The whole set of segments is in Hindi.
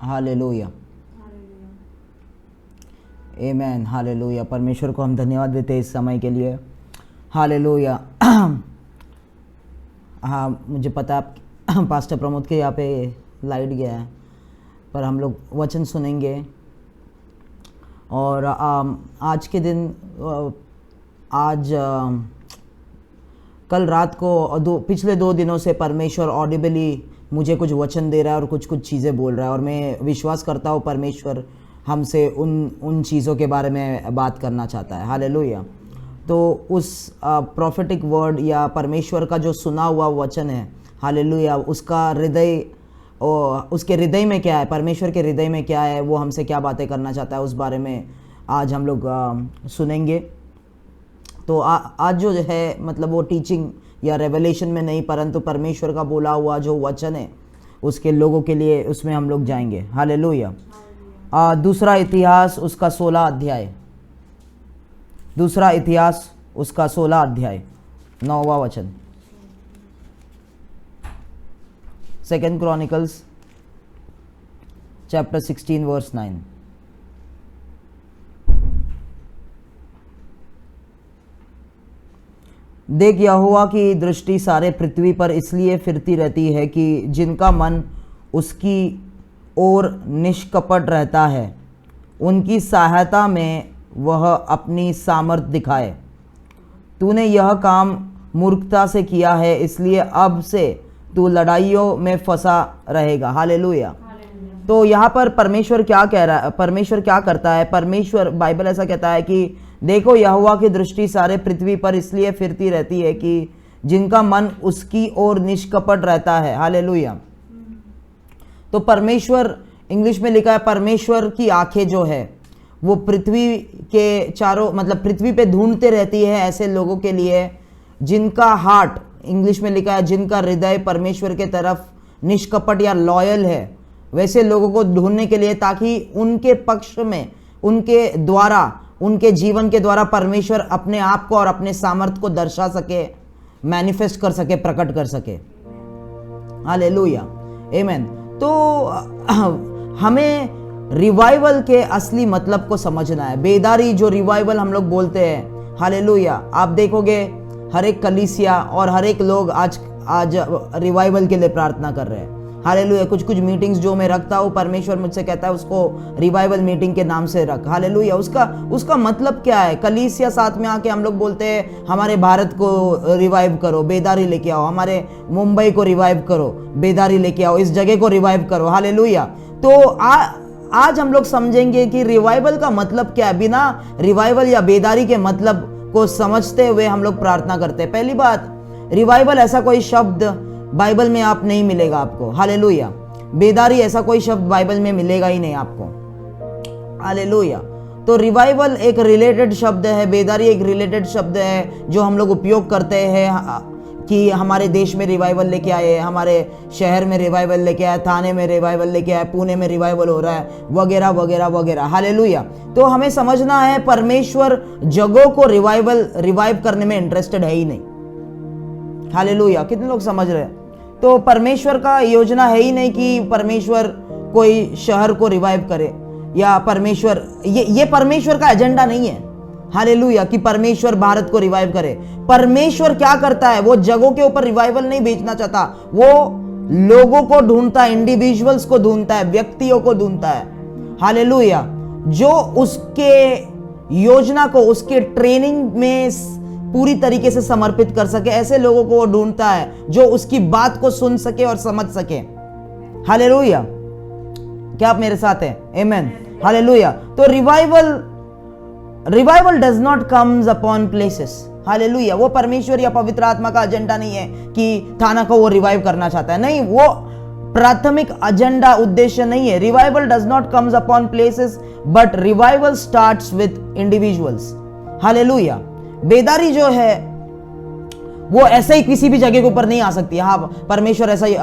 हालेलुया, आमेन, हालेलुया। परमेश्वर को हम धन्यवाद देते हैं इस समय के लिए। हालेलुया। हाँ, मुझे पता है पास्टर प्रमोद के यहाँ पे लाइट गया है, पर हम लोग वचन सुनेंगे। और आज के दिन कल रात को पिछले 2 दिनों से परमेश्वर ऑडिबली मुझे कुछ वचन दे रहा है और कुछ चीज़ें बोल रहा है, और मैं विश्वास करता हूँ परमेश्वर हमसे उन चीज़ों के बारे में बात करना चाहता है। हालेलुया। तो उस प्रोफेटिक वर्ड या परमेश्वर का जो सुना हुआ वचन है, हालेलुया, उसका हृदय, उसके हृदय में क्या है, परमेश्वर के हृदय में क्या है, वो हमसे क्या बातें करना चाहता है, उस बारे में आज हम लोग सुनेंगे। तो आज जो है मतलब वो टीचिंग या रेवलेशन में नहीं, परंतु परमेश्वर का बोला हुआ जो वचन है उसके लोगों के लिए उसमें हम लोग जाएंगे। हालेलुया। दूसरा इतिहास उसका 16 अध्याय, दूसरा इतिहास उसका 16 अध्याय 9वां वचन। Second Chronicles chapter 16 verse 9। देख, यहोवा की दृष्टि सारे पृथ्वी पर इसलिए फिरती रहती है कि जिनका मन उसकी ओर निष्कपट रहता है, उनकी सहायता में वह अपनी सामर्थ दिखाए। तूने यह काम मूर्खता से किया है, इसलिए अब से तू लड़ाइयों में फंसा रहेगा। हालेलुया। तो यहाँ पर परमेश्वर क्या कह रहा है, परमेश्वर क्या करता है? परमेश्वर, बाइबल ऐसा कहता है कि देखो, यहोवा की दृष्टि सारे पृथ्वी पर इसलिए फिरती रहती है कि जिनका मन उसकी ओर निष्कपट रहता है। हालेलुया। तो परमेश्वर, इंग्लिश में लिखा है परमेश्वर की आंखें जो है वो पृथ्वी के चारों, मतलब पृथ्वी पे ढूंढते रहती है ऐसे लोगों के लिए जिनका हार्ट, इंग्लिश में लिखा है जिनका हृदय परमेश्वर के तरफ निष्कपट या लॉयल है, वैसे लोगों को ढूंढने के लिए, ताकि उनके पक्ष में, उनके द्वारा, उनके जीवन के द्वारा परमेश्वर अपने आप को और अपने सामर्थ को दर्शा सके, मैनिफेस्ट कर सके, प्रकट कर सके। हालेलुया, आमेन। तो हमें रिवाइवल के असली मतलब को समझना है। बेदारी जो रिवाइवल हम लोग बोलते हैं, हालेलुया, आप देखोगे हर एक कलीसिया और हर एक लोग आज रिवाइवल के लिए प्रार्थना कर रहे हैं। हालेलुया। कुछ मीटिंग्स जो मैं रखता हूँ, परमेश्वर मुझसे कहता है उसको रिवाइवल मीटिंग के नाम से रख। हालेलुया। उसका मतलब क्या है? कलीसिया साथ में आके हम लोग बोलते हैं हमारे भारत को रिवाइव करो, बेदारी लेके आओ, हमारे मुंबई को रिवाइव करो, बेदारी लेके आओ, इस जगह को रिवाइव करो। हालेलुया। तो आज हम लोग समझेंगे कि रिवाइवल का मतलब क्या है। बिना रिवाइवल या बेदारी के मतलब को समझते हुए हम लोग प्रार्थना करते हैं। पहली बात, रिवाइवल ऐसा कोई शब्द बाइबल में आप नहीं मिलेगा आपको। हालेलुया। बेदारी ऐसा कोई शब्द बाइबल में मिलेगा ही नहीं आपको। हालेलुया। तो रिवाइवल एक रिलेटेड शब्द है, बेदारी एक रिलेटेड शब्द है जो हम लोग उपयोग करते हैं कि हमारे देश में रिवाइवल लेके आए, हमारे शहर में रिवाइवल लेके आए, थाने में रिवाइवल लेके आए, पुणे में रिवाइवल हो रहा है, वगैरह वगैरह वगैरह। हालेलुया। तो हमें समझना है परमेश्वर जगहों को रिवाइव करने में इंटरेस्टेड है ही नहीं। हालेलुया। कितने लोग समझ रहे हैं? तो परमेश्वर का योजना है ही नहीं कि परमेश्वर कोई शहर को रिवाइव करे, या परमेश्वर, ये परमेश्वर का एजेंडा नहीं है। हालेलुया। कि परमेश्वर भारत को रिवाइव करे। परमेश्वर क्या करता है? वो जगहों के ऊपर रिवाइवल नहीं भेजना चाहता, वो लोगों को ढूंढता है, इंडिविजुअल्स को ढूंढता है, व्यक्तियों को ढूंढता है। हालेलुया। जो उसके योजना को, उसके ट्रेनिंग में पूरी तरीके से समर्पित कर सके, ऐसे लोगों को वो ढूंढता है जो उसकी बात को सुन सके और समझ सके। हालेलुया। क्या आप मेरे साथ हैं? आमेन। हालेलुया। तो revival does not comes upon places. Hallelujah. वो परमेश्वर या पवित्र आत्मा का एजेंडा नहीं है कि थाना को वो रिवाइव करना चाहता है, नहीं, वो प्राथमिक एजेंडा, उद्देश्य नहीं है। Revival does not comes upon places, but revival starts with individuals. Hallelujah. बेदारी जो है वो ऐसे ही किसी भी जगह के ऊपर नहीं आ सकती। हाँ, परमेश्वर ऐसा ही,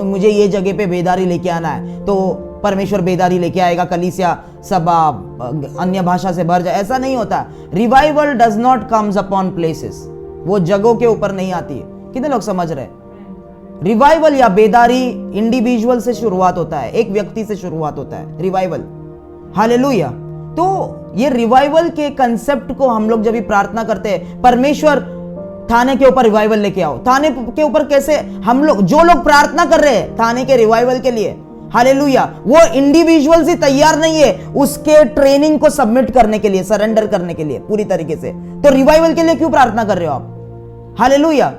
मुझे ये जगह पे बेदारी लेके आना है तो परमेश्वर बेदारी लेके आएगा, कलीसिया सब अन्य भाषा से भर जाए, ऐसा नहीं होता। Revival does not comes upon places, वो जगहों के ऊपर नहीं आती है। कितने लोग समझ रहे? रिवाइवल या बेदारी इंडिविजुअल से शुरुआत होता है, एक व्यक्ति से शुरुआत होता है रिवाइवल। हालेलुया। तो ये रिवाइवल के कंसेप्ट को हम लोग जब भी प्रार्थना करते हैं, परमेश्वर थाने के ऊपर रिवाइवल लेके आओ, थाने के ऊपर कैसे हम लोग, जो लोग प्रार्थना कर रहे हैं थाने के रिवाइवल के लिए, हालेलुया, वो इंडिविजुअल से तैयार नहीं है उसके ट्रेनिंग को सबमिट करने के लिए, सरेंडर करने के लिए पूरी तरीके से। तो रिवाइवल के लिए क्यों प्रार्थना कर रहे हो आप? हालेलुया।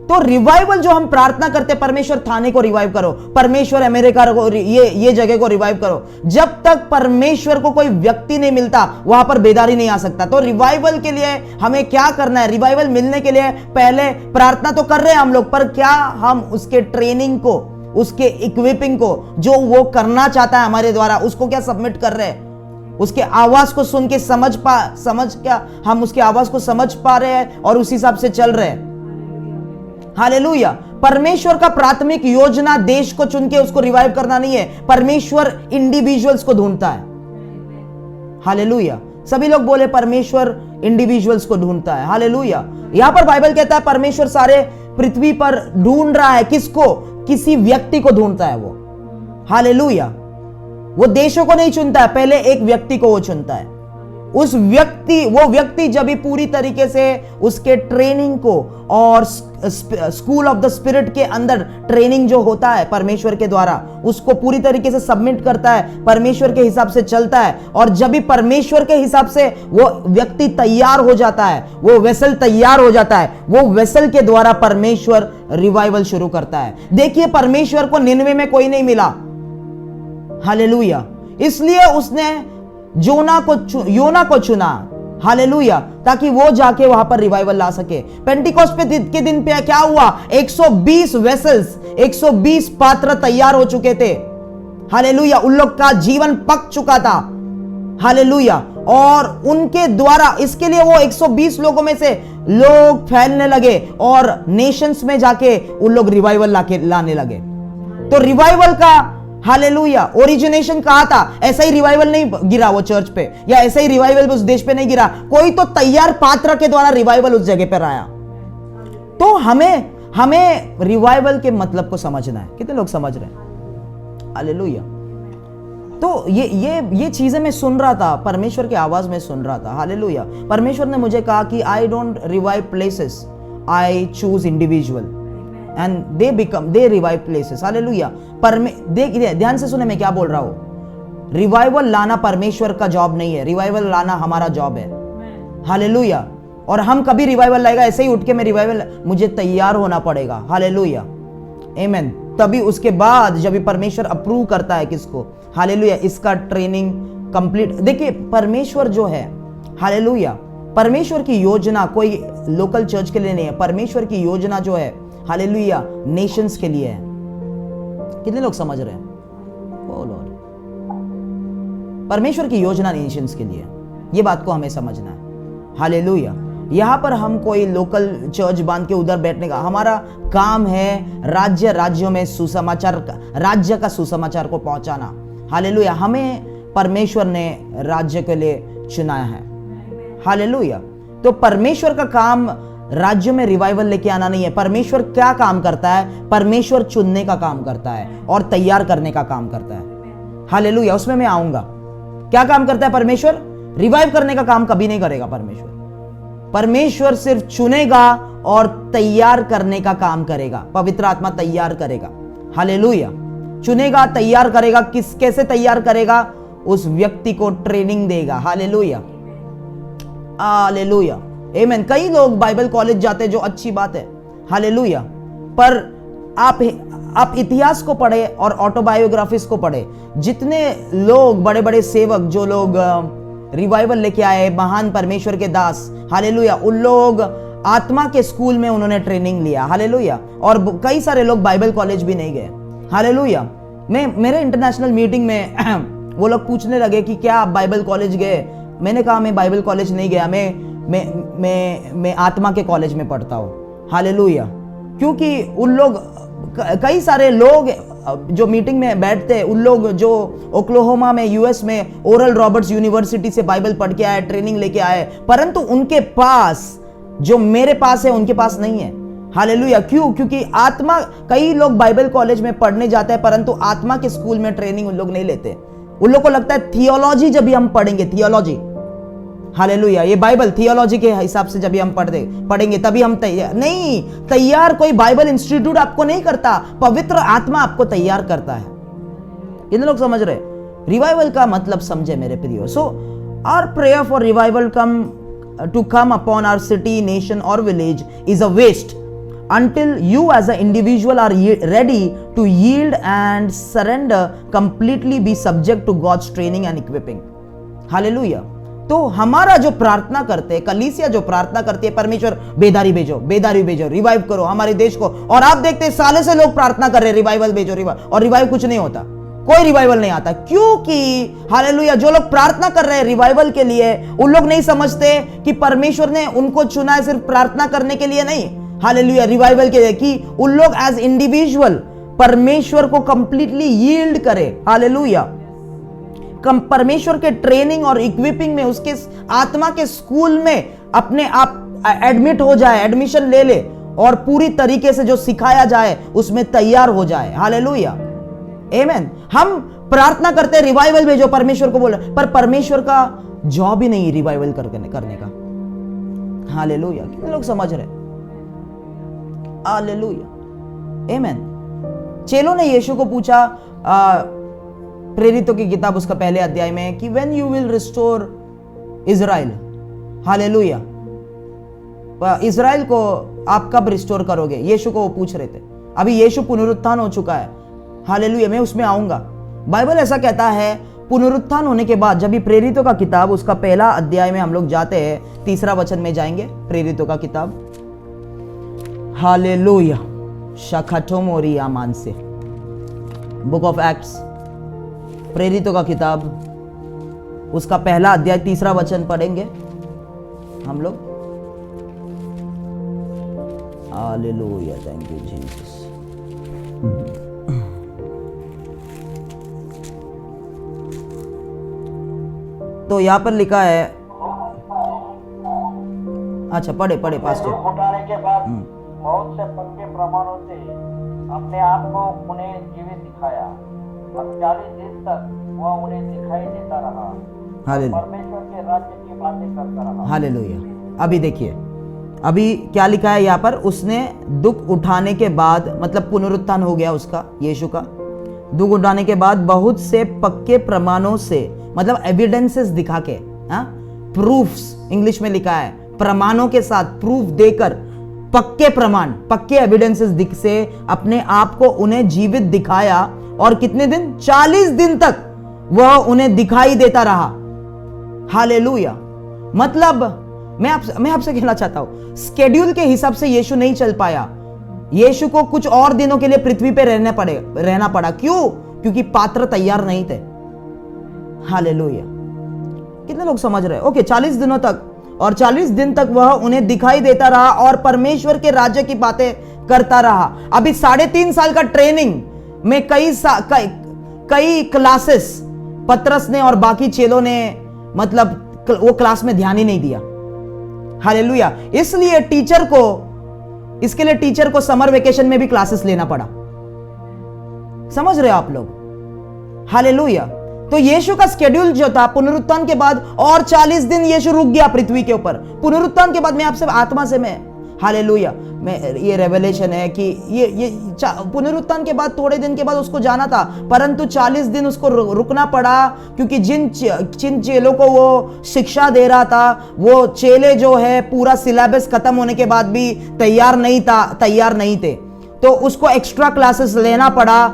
तो रिवाइवल जो हम प्रार्थना करते, परमेश्वर थाने को रिवाइव करो, परमेश्वर अमेरिका को, ये जगह को रिवाइव करो, जब तक परमेश्वर को कोई व्यक्ति नहीं मिलता वहां पर बेदारी नहीं आ सकता। तो रिवाइवल के लिए हमें क्या करना है? रिवाइवल मिलने के लिए पहले प्रार्थना तो कर रहे हैं हम लोग, पर क्या हम उसके ट्रेनिंग को, उसके इक्विपिंग को, जो वो करना चाहता है हमारे द्वारा, उसको क्या सबमिट कर रहे हैं? उसके आवाज को सुन के समझ क्या हम उसके आवाज को समझ पा रहे हैं और उस हिसाब से चल रहे हैं? हालेलुया। परमेश्वर का प्राथमिक योजना देश को चुन के उसको रिवाइव करना नहीं है, परमेश्वर इंडिविजुअल्स को ढूंढता है। हालेलुया। सभी लोग बोले परमेश्वर इंडिविजुअल्स को ढूंढता है। हालेलुया। यहां पर बाइबल कहता है परमेश्वर सारे पृथ्वी पर ढूंढ रहा है, किसको? किसी व्यक्ति को ढूंढता है वो। हालेलुया। वो देशों को नहीं चुनता है, पहले एक व्यक्ति को वो चुनता है। वो व्यक्ति जब भी पूरी तरीके से उसके ट्रेनिंग को और स्कूल ऑफ द स्पिरिट के अंदर ट्रेनिंग जो होता है परमेश्वर के द्वारा, उसको पूरी तरीके से सबमिट करता है, परमेश्वर के हिसाब से चलता है, और जब भी परमेश्वर के हिसाब से वो व्यक्ति तैयार हो जाता है, वो वेसल तैयार हो जाता है, वो वेसल के द्वारा परमेश्वर रिवाइवल शुरू करता है। देखिए, परमेश्वर को निनवे में कोई नहीं मिला। हालेलुया। इसलिए उसने योना को चुना। हालेलुया। ताकि वो जाके वहां पर रिवाइवल ला सके। पेंटिकोस्ट के दिन पे क्या हुआ? 120 वेसल्स, 120 पात्र तैयार हो चुके थे। हालेलुया। उन लोग का जीवन पक चुका था। हालेलुया। और उनके द्वारा, इसके लिए वो 120 लोगों में से लोग फैलने लगे और नेशंस में जाके उन लोग रिवाइवल लाने लगे। तो रिवाइवल का, हालेलुया, ओरिजिनेशन कहा था। ऐसा ही रिवाइवल नहीं गिरा वो चर्च पे, या ऐसा ही रिवाइवल उस देश पे नहीं गिरा, कोई तो तैयार पात्र के द्वारा रिवाइवल उस जगह पर आया। तो हमें रिवाइवल के मतलब को समझना है। कितने लोग समझ रहे हैं? हालेलुया। तो ये चीजें मैं सुन रहा था, परमेश्वर की आवाज में सुन रहा था। हालेलुया। परमेश्वर ने मुझे कहा कि I don't revive places, I choose individual and they revive places. Hallelujah. ध्यान से सुने मैं क्या बोल रहा हूं। रिवाइवल लाना परमेश्वर का जॉब नहीं है, रिवाइवल लाना हमारा जॉब है। हालेलुया। और हम कभी रिवाइवल लाएगा ऐसे ही उठ के मैं रिवाइवल, मुझे तैयार होना पड़ेगा। हालेलुया, आमेन। तभी उसके बाद जब भी परमेश्वर अप्रूव करता है किसको, हालेलुया, इसका ट्रेनिंग कंप्लीट। देखिए, परमेश्वर जो है, हालेलुया, परमेश्वर की योजना कोई लोकल चर्च के लिए नहीं है। परमेश्वर की योजना जो है, हालेलुया, नेशंस के लिए है। कितने लोग समझ रहे हैं? ओ लॉर्ड, परमेश्वर की योजना नेशंस के लिए, ये बात को हमें समझना है। हालेलुया। यहां पर हम कोई लोकल चर्च बांध के उधर बैठने का, हमारा काम है राज्यों में सुसमाचार, राज्य का सुसमाचार को पहुंचाना। हालेलुया। हमें परमेश्वर ने राज्य के लिए चुनाया है। हालेलुया। तो परमेश्वर का काम राज्यों में रिवाइवल लेके आना नहीं है। परमेश्वर क्या काम करता है? परमेश्वर चुनने का काम करता है और तैयार करने का काम करता है। हालेलुया। उसमें मैं आऊंगा। क्या काम करता है परमेश्वर? रिवाइव करने का काम कभी नहीं करेगा परमेश्वर सिर्फ चुनेगा और तैयार करने का काम करेगा। पवित्र आत्मा तैयार करेगा। हालेलुया। चुनेगा, तैयार करेगा। कैसे तैयार करेगा? उस व्यक्ति को ट्रेनिंग देगा। हालेलुया, हालेलुया, आमेन। कई लोग बाइबल कॉलेज जाते हैं, जो अच्छी बात है। हालेलुया। पर आप इतिहास को पढ़े और ऑटोबायोग्राफीज को पढ़े। जितने लोग, बड़े बड़े सेवक, जो लोग रिवाइवल लेके आए, महान परमेश्वर के दास, हालेलुया, उन लोग आत्मा के स्कूल में उन्होंने ट्रेनिंग लिया। हालेलुया। और कई सारे लोग बाइबल कॉलेज भी नहीं गए। हालेलुया। मेरे इंटरनेशनल मीटिंग में वो लोग पूछने लगे कि क्या आप बाइबल कॉलेज गए? मैंने कहा मैं बाइबल कॉलेज नहीं गया, मैं आत्मा के कॉलेज में पढ़ता हूँ। हालेलुया। क्योंकि उन लोग, कई सारे लोग जो मीटिंग में बैठते हैं, उन लोग जो ओक्लाहोमा में, यूएस में ओरल रॉबर्ट्स यूनिवर्सिटी से बाइबल पढ़ के आए, ट्रेनिंग लेके आए, परंतु उनके पास जो मेरे पास है उनके पास नहीं है। हालेलुया। क्यों? क्योंकि आत्मा, कई लोग बाइबल कॉलेज में पढ़ने जाते हैं परंतु आत्मा के स्कूल में ट्रेनिंग उन लोग नहीं लेते। उन लोग को लगता है थियोलॉजी जब भी हम पढ़ेंगे, थियोलॉजी, हालेलुया, ये बाइबल थियोलॉजी के हिसाब से जब भी हम पढ़ेंगे तभी हम तैयार। नहीं, तैयार कोई बाइबल इंस्टीट्यूट आपको नहीं करता, पवित्र आत्मा आपको तैयार करता है। कितने लोग समझ रहे? रिवाइवल का मतलब समझे मेरे प्रियो। So our prayer for revival to come upon our city, nation or village is a waste until you as an individual are ready to yield and surrender completely, be subject to God's training and equipping. Hallelujah. तो हमारा जो प्रार्थना करते हैं, कलीसिया जो प्रार्थना करती है, परमेश्वर बेदारी भेजो, बेदारी भेजो, रिवाइव करो हमारे देश को, और आप देखते हैं सालों से लोग प्रार्थना कर रहे हैं रिवाइवल भेजो, रिवाइव, और रिवाइव कुछ नहीं होता, कोई रिवाइवल नहीं आता। क्योंकि हालेलुया, जो लोग प्रार्थना कर रहे हैं रिवाइवल के लिए, उन लोग नहीं समझते कि परमेश्वर ने उनको चुना है सिर्फ प्रार्थना करने के लिए नहीं, हालेलुया, रिवाइवल के लिए, कि उन लोग एज इंडिविजुअल परमेश्वर को कंप्लीटली यील्ड करे। हालेलुया, परमेश्वर के ट्रेनिंग और इक्विपिंग में, उसके आत्मा के स्कूल में अपने आप एडमिट हो जाए, एडमिशन ले ले, और पूरी तरीके से जो सिखाया जाए उसमें तैयार हो जाए। हालेलुया, आमीन। हम प्रार्थना करते हैं रिवाइवल भेजो, परमेश्वर को बोल, पर परमेश्वर का जॉब ही नहीं रिवाइवल करने का। हालेलुया, कितने लोग समझ रहे? हालेलुया, आमीन। चेलों ने यीशु को पूछा, प्रेरितों की किताब उसका पहले अध्याय में, कि when you will restore Israel, hallelujah, Israel को आप कब रिस्टोर करोगे? यीशु को वो पूछ रहे थे। अभी यीशु पुनरुत्थान हो चुका है, हालेलुया, मैं उसमें आऊंगा। बाइबल ऐसा कहता है, पुनरुत्थान होने के बाद, जब भी प्रेरितों का किताब उसका पहला अध्याय में हम लोग जाते हैं, 3 वचन में जाएंगे, प्रेरितों का किताब, हालेलुया, शखटोमोरी आमान से, बुक ऑफ एक्ट्स, प्रेरितों का किताब उसका पहला अध्याय 3 वचन पढ़ेंगे हम लोग। Hallelujah, thank you Jesus. तो यहां पर लिखा है, अच्छा पढ़े पास्टर। उठाने के बाद बहुत से पक्के प्रमाणों से अपने आप को उन्हें जीवित दिखाया, और 40 दिन तक वह उन्हें दिखाई देता रहा, परमेश्वर के राज्य की बातें करता रहा। हालेलुया। अभी देखिए, अभी क्या लिखा है यहाँ पर, उसने दुख उठाने के बाद, मतलब पुनरुत्थान हो गया उसका, यीशु का दुख उठाने के बाद बहुत से पक्के प्रमाणों से, मतलब एविडेंसेस दिखा के, प्रूफ्स इंग्लिश में लिखा है, प्रमाणों के साथ, प्रूफ देकर, पक्के प्रमाण, पक्के एविडेंसेस दिख से अपने आप को उन्हें जीवित दिखाया, और कितने दिन? 40 दिन तक वह उन्हें दिखाई देता रहा। हालेलुया। मतलब मैं आपसे कहना चाहता हूं, स्केड्यूल के हिसाब से यीशु नहीं चल पाया, यीशु को कुछ और दिनों के लिए पृथ्वी पे रहना पड़ा। क्यों? क्योंकि पात्र तैयार नहीं थे। हालेलुया, कितने लोग समझ रहे? ओके, 40 दिनों तक, और 40 दिन तक वह उन्हें दिखाई देता रहा और परमेश्वर के राज्य की बातें करता रहा। अभी 3.5 साल का ट्रेनिंग में कई क्लासेस पतरस ने और बाकी चेलों ने, मतलब वो क्लास में ध्यान ही नहीं दिया। हालेलुया। इसलिए इसके लिए टीचर को समर वेकेशन में भी क्लासेस लेना पड़ा। समझ रहे हो आप लोग? हालेलुया। तो यीशु का स्केड्यूल जो था, पुनरुत्थान के बाद और 40 दिन यीशु रुक गया पृथ्वी के ऊपर। पुनरुत्थान के बाद मैं आपसे आत्मा से हालेलुया, मैं ये रेवलेशन है कि ये पुनरुत्थान के बाद थोड़े दिन के बाद उसको जाना था, परंतु 40 दिन उसको रुकना पड़ा, क्योंकि जिन चेलों को वो शिक्षा दे रहा था, वो चेले जो है पूरा सिलेबस खत्म होने के बाद भी तैयार नहीं थे, तो उसको एक्स्ट्रा क्लासेस लेना पड़ा।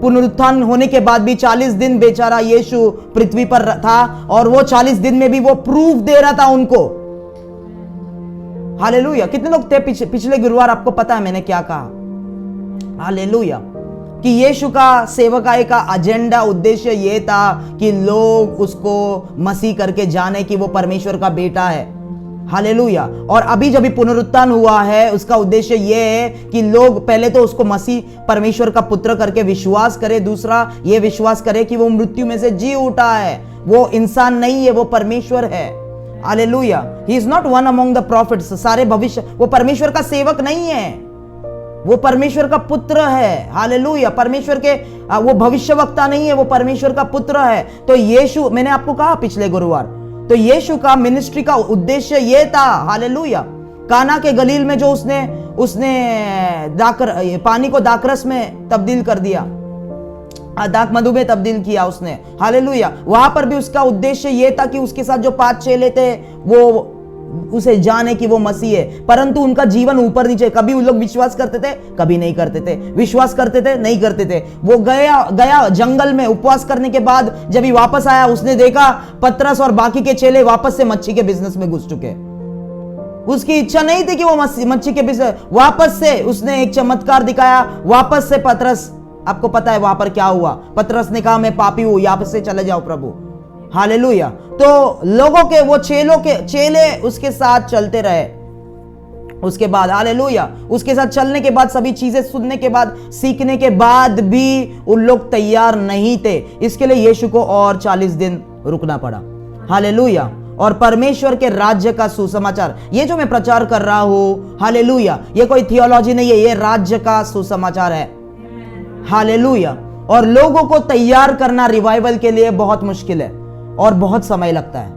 पुनरुत्थान होने के बाद भी 40 दिन बेचारा यीशु पृथ्वी पर था, और वो 40 दिन में भी वो प्रूफ दे रहा था उनको। हालेलुया। कितने लोग थे पिछले गुरुवार? आपको पता है मैंने क्या कहा? हालेलुया, कि यीशु का सेवकाई का एजेंडा, उद्देश्य ये था कि लोग उसको मसीह करके जाने कि वो परमेश्वर का बेटा है। हालेलुया। और अभी जब पुनरुत्थान हुआ है, उसका उद्देश्य ये है कि लोग पहले तो उसको मसीह परमेश्वर का पुत्र करके विश्वास करे, दूसरा ये विश्वास करे कि वो मृत्यु में से जी उठा है, वो इंसान नहीं है, वो परमेश्वर है। Hallelujah. He is not one among the profits. सारे भविष्य, वो परमेश्वर का सेवक नहीं है। वो परमेश्वर का पुत्र है। हालेलुया। परमेश्वर के वो भविष्यवक्ता नहीं है, वो परमेश्वर का पुत्र है। तो यीशु, मैंने आपको कहा पिछले गुरुवार, तो यीशु का मिनिस्ट्री का उद्देश्य ये था। हालेलुया। काना के गलील में जो उसने पानी को दाखरस में तब्दील कर दिया, दाख मधु में तब्दील किया उसने। हालेलुया। वहां पर भी उसका उद्देश्य यह था कि उसके साथ जो 5 चेले थे वो उसे जाने कि वो मसीह है, परंतु उनका जीवन ऊपर नीचे, कभी वो लोग विश्वास करते थे, कभी नहीं करते थे, विश्वास करते थे, नहीं करते थे। वो गया जंगल में उपवास करने के बाद जब ही वापस आया, उसने देखा पतरस और बाकी के चेले वापस से मच्छी के बिजनेस में घुस चुके। उसकी इच्छा नहीं थी कि वो मच्छी के बिजनेस, वापस से उसने एक चमत्कार दिखाया, वापस से पतरस, आपको पता है वहां पर क्या हुआ, पतरस ने कहा मैं पापी हूं, यहां से चले जाओ प्रभु। हालेलुया। तो लोगों के वो चेले उसके साथ चलते रहे। उसके बाद हालेलुया, उसके साथ चलने के बाद, सभी चीजें सुनने के बाद, सीखने के बाद भी उन लोग तैयार नहीं थे। इसके लिए यीशु को और 40 दिन रुकना पड़ा। हालेलुया। और परमेश्वर के राज्य का सुसमाचार, ये जो मैं प्रचार कर रहा हूं, हालेलुया, ये कोई थियोलॉजी नहीं है, ये राज्य का सुसमाचार है। हालेलुया। और लोगों को तैयार करना रिवाइवल के लिए बहुत मुश्किल है और बहुत समय लगता है।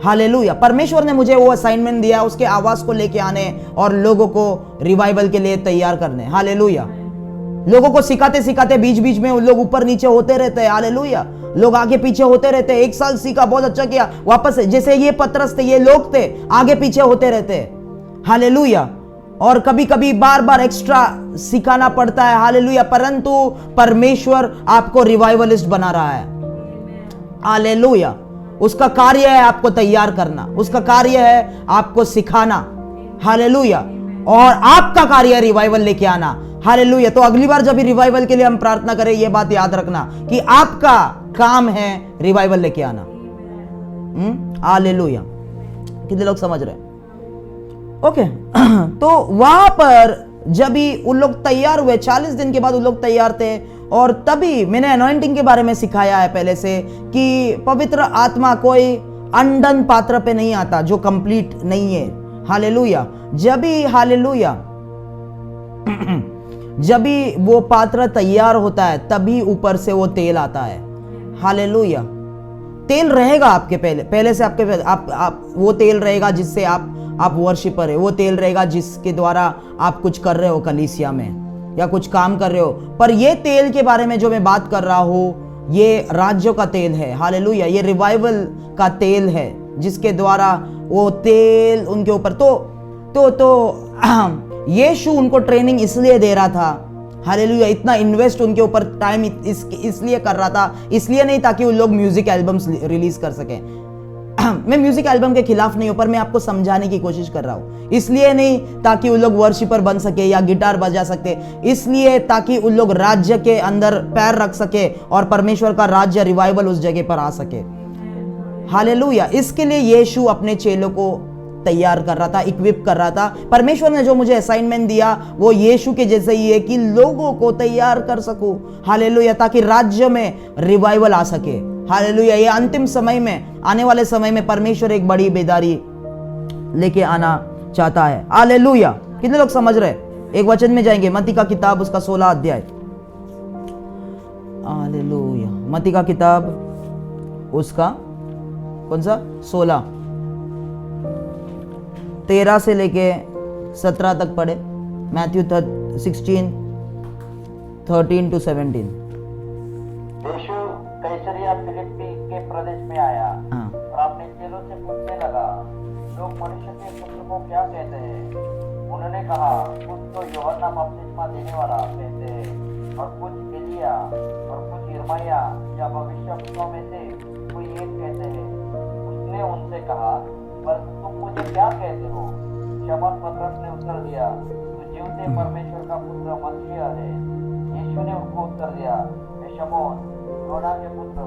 हालेलुया। परमेश्वर ने मुझे वो असाइनमेंट दिया, उसके आवाज को लेके आने और लोगों को रिवाइवल के लिए तैयार करने। हालेलुया। लोगों को सिखाते सिखाते बीच बीच में लोग ऊपर नीचे होते रहते हैं। हालेलुया। लोग आगे पीछे होते रहते हैं। 1 साल सीखा, बहुत अच्छा किया, वापस जैसे ये पतरस थे, ये लोग थे, आगे पीछे होते रहते हैं। हालेलुया। और कभी कभी बार बार एक्स्ट्रा सिखाना पड़ता है। हालेलुया। परंतु परमेश्वर आपको रिवाइवलिस्ट बना रहा है। हालेलुया। उसका कार्य है आपको तैयार करना, उसका कार्य है आपको सिखाना। हालेलुया। और आपका कार्य है रिवाइवल लेके आना। हालेलुया। तो अगली बार जब भी रिवाइवल के लिए हम प्रार्थना करें, यह बात याद रखना कि आपका काम है रिवाइवल लेके आना। हालेलुया। कितने लोग समझ रहे हैं? ओके। तो वहां पर जब भी उन लोग तैयार हुए, 40 दिन के बाद उन लोग तैयार थे, और तभी मैंने अनॉइंटिंग के बारे में सिखाया है पहले से कि पवित्र आत्मा कोई अनडन पात्र पे नहीं आता जो कंप्लीट नहीं है। हालेलुया। जब भी हालेलुया जब भी वो पात्र तैयार होता है, तभी ऊपर से वो तेल आता है। हालेलुया। तेल रहेगा आपके पहले से आपके आप वो तेल रहेगा जिससे आप वर्शिपर है। वो तेल रहेगा जिसके द्वारा आप कुछ कर रहे हो कलीसिया में या कुछ काम कर रहे हो। पर ये तेल के बारे में जो मैं बात कर रहा हूं, ये राज्यों का तेल है। हालेलुया। ये रिवाइवल का तेल है जिसके द्वारा वो तेल उनके ऊपर तो यीशु उनको ट्रेनिंग इसलिए दे रहा था। हालेलुया। इतना इन्वेस्ट उनके ऊपर टाइम इसलिए कर रहा था, इसलिए नहीं ताकि वो लोग म्यूजिक एल्बम्स रिलीज कर सके। मैं म्यूजिक एल्बम के खिलाफ नहीं हूं, पर मैं आपको समझाने की कोशिश कर रहा हूं। इसलिए नहीं ताकि वो लोग वर्शिपर बन सके या गिटार बजा सकते, इसलिए ताकि उन लोग राज्य के अंदर पैर रख सके और परमेश्वर का राज्य रिवाइवल उस जगह पर आ सके। हालेलुया। इसके लिए यीशु अपने चेलों को तैयार कर रहा था, इक्विप कर रहा था। परमेश्वर ने जो मुझे असाइनमेंट दिया वो यीशु के जैसे ही है कि लोगों को तैयार कर सकूं। हालेलुया। ताकि राज्य में रिवाइवल आ सके। हालेलुया। ये अंतिम समय में, आने वाले समय में परमेश्वर एक बड़ी बेदारी लेके आना चाहता है। हालेलुया। कितने लोग समझ रहे? एक वचन में जाएंगे, मत्ती का किताब उसका 16 अध्याय। हालेलुया। मत्ती का किताब उसका कौन सा 16, 13 से लेके 17 तक पढ़े। Matthew 16, 13 to 17। यीशु कैसरिया फिलिप्पी के प्रदेश में आया और अपने चेलों से पूछने लगा, लोग मनुष्य के पुत्र को क्या कहते हैं? उन्होंने कहा, कुछ तो यूहन्ना बपतिस्मा देने वाला कहते हैं, और कुछ एलिया, और कुछ यिर्मयाह या भविष्यवक्ताओं में से कोई एक कहते हैं। उसने उनसे कहा, पर तुम मुझे क्या कहते हो? शमौन पतरस ने उत्तर दिया, तू जीवते परमेश्वर का पुत्र मसीह है। यीशु ने उनको उत्तर दिया, हे शमौन, योना के पुत्र,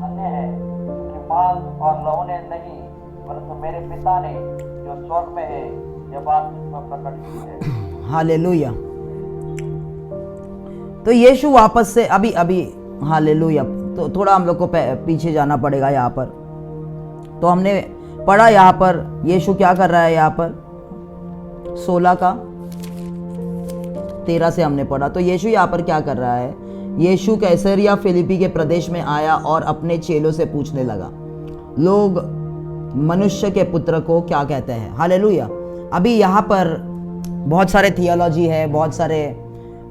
अन्य है कि मांस और लहू ने नहीं, परंतु मेरे पिता ने जो स्वर्ग में है यह बात तुझको प्रकट की है। हालेलुया। तो यीशु वापस से अभी हालेलुया। तो थोड़ा हम लोग को पीछे जाना पड़ेगा यहाँ पर। तो हमने पढ़ा यहाँ पर यीशु क्या कर रहा है, यहाँ पर 16 का 13 से हमने पढ़ा। तो यीशु यहाँ पर क्या कर रहा है, यीशु कैसरिया फिलिपी के प्रदेश में आया और अपने चेलों से पूछने लगा, लोग मनुष्य के पुत्र को क्या कहते हैं। हालेलुया। अभी यहाँ पर बहुत सारे थियोलॉजी है, बहुत सारे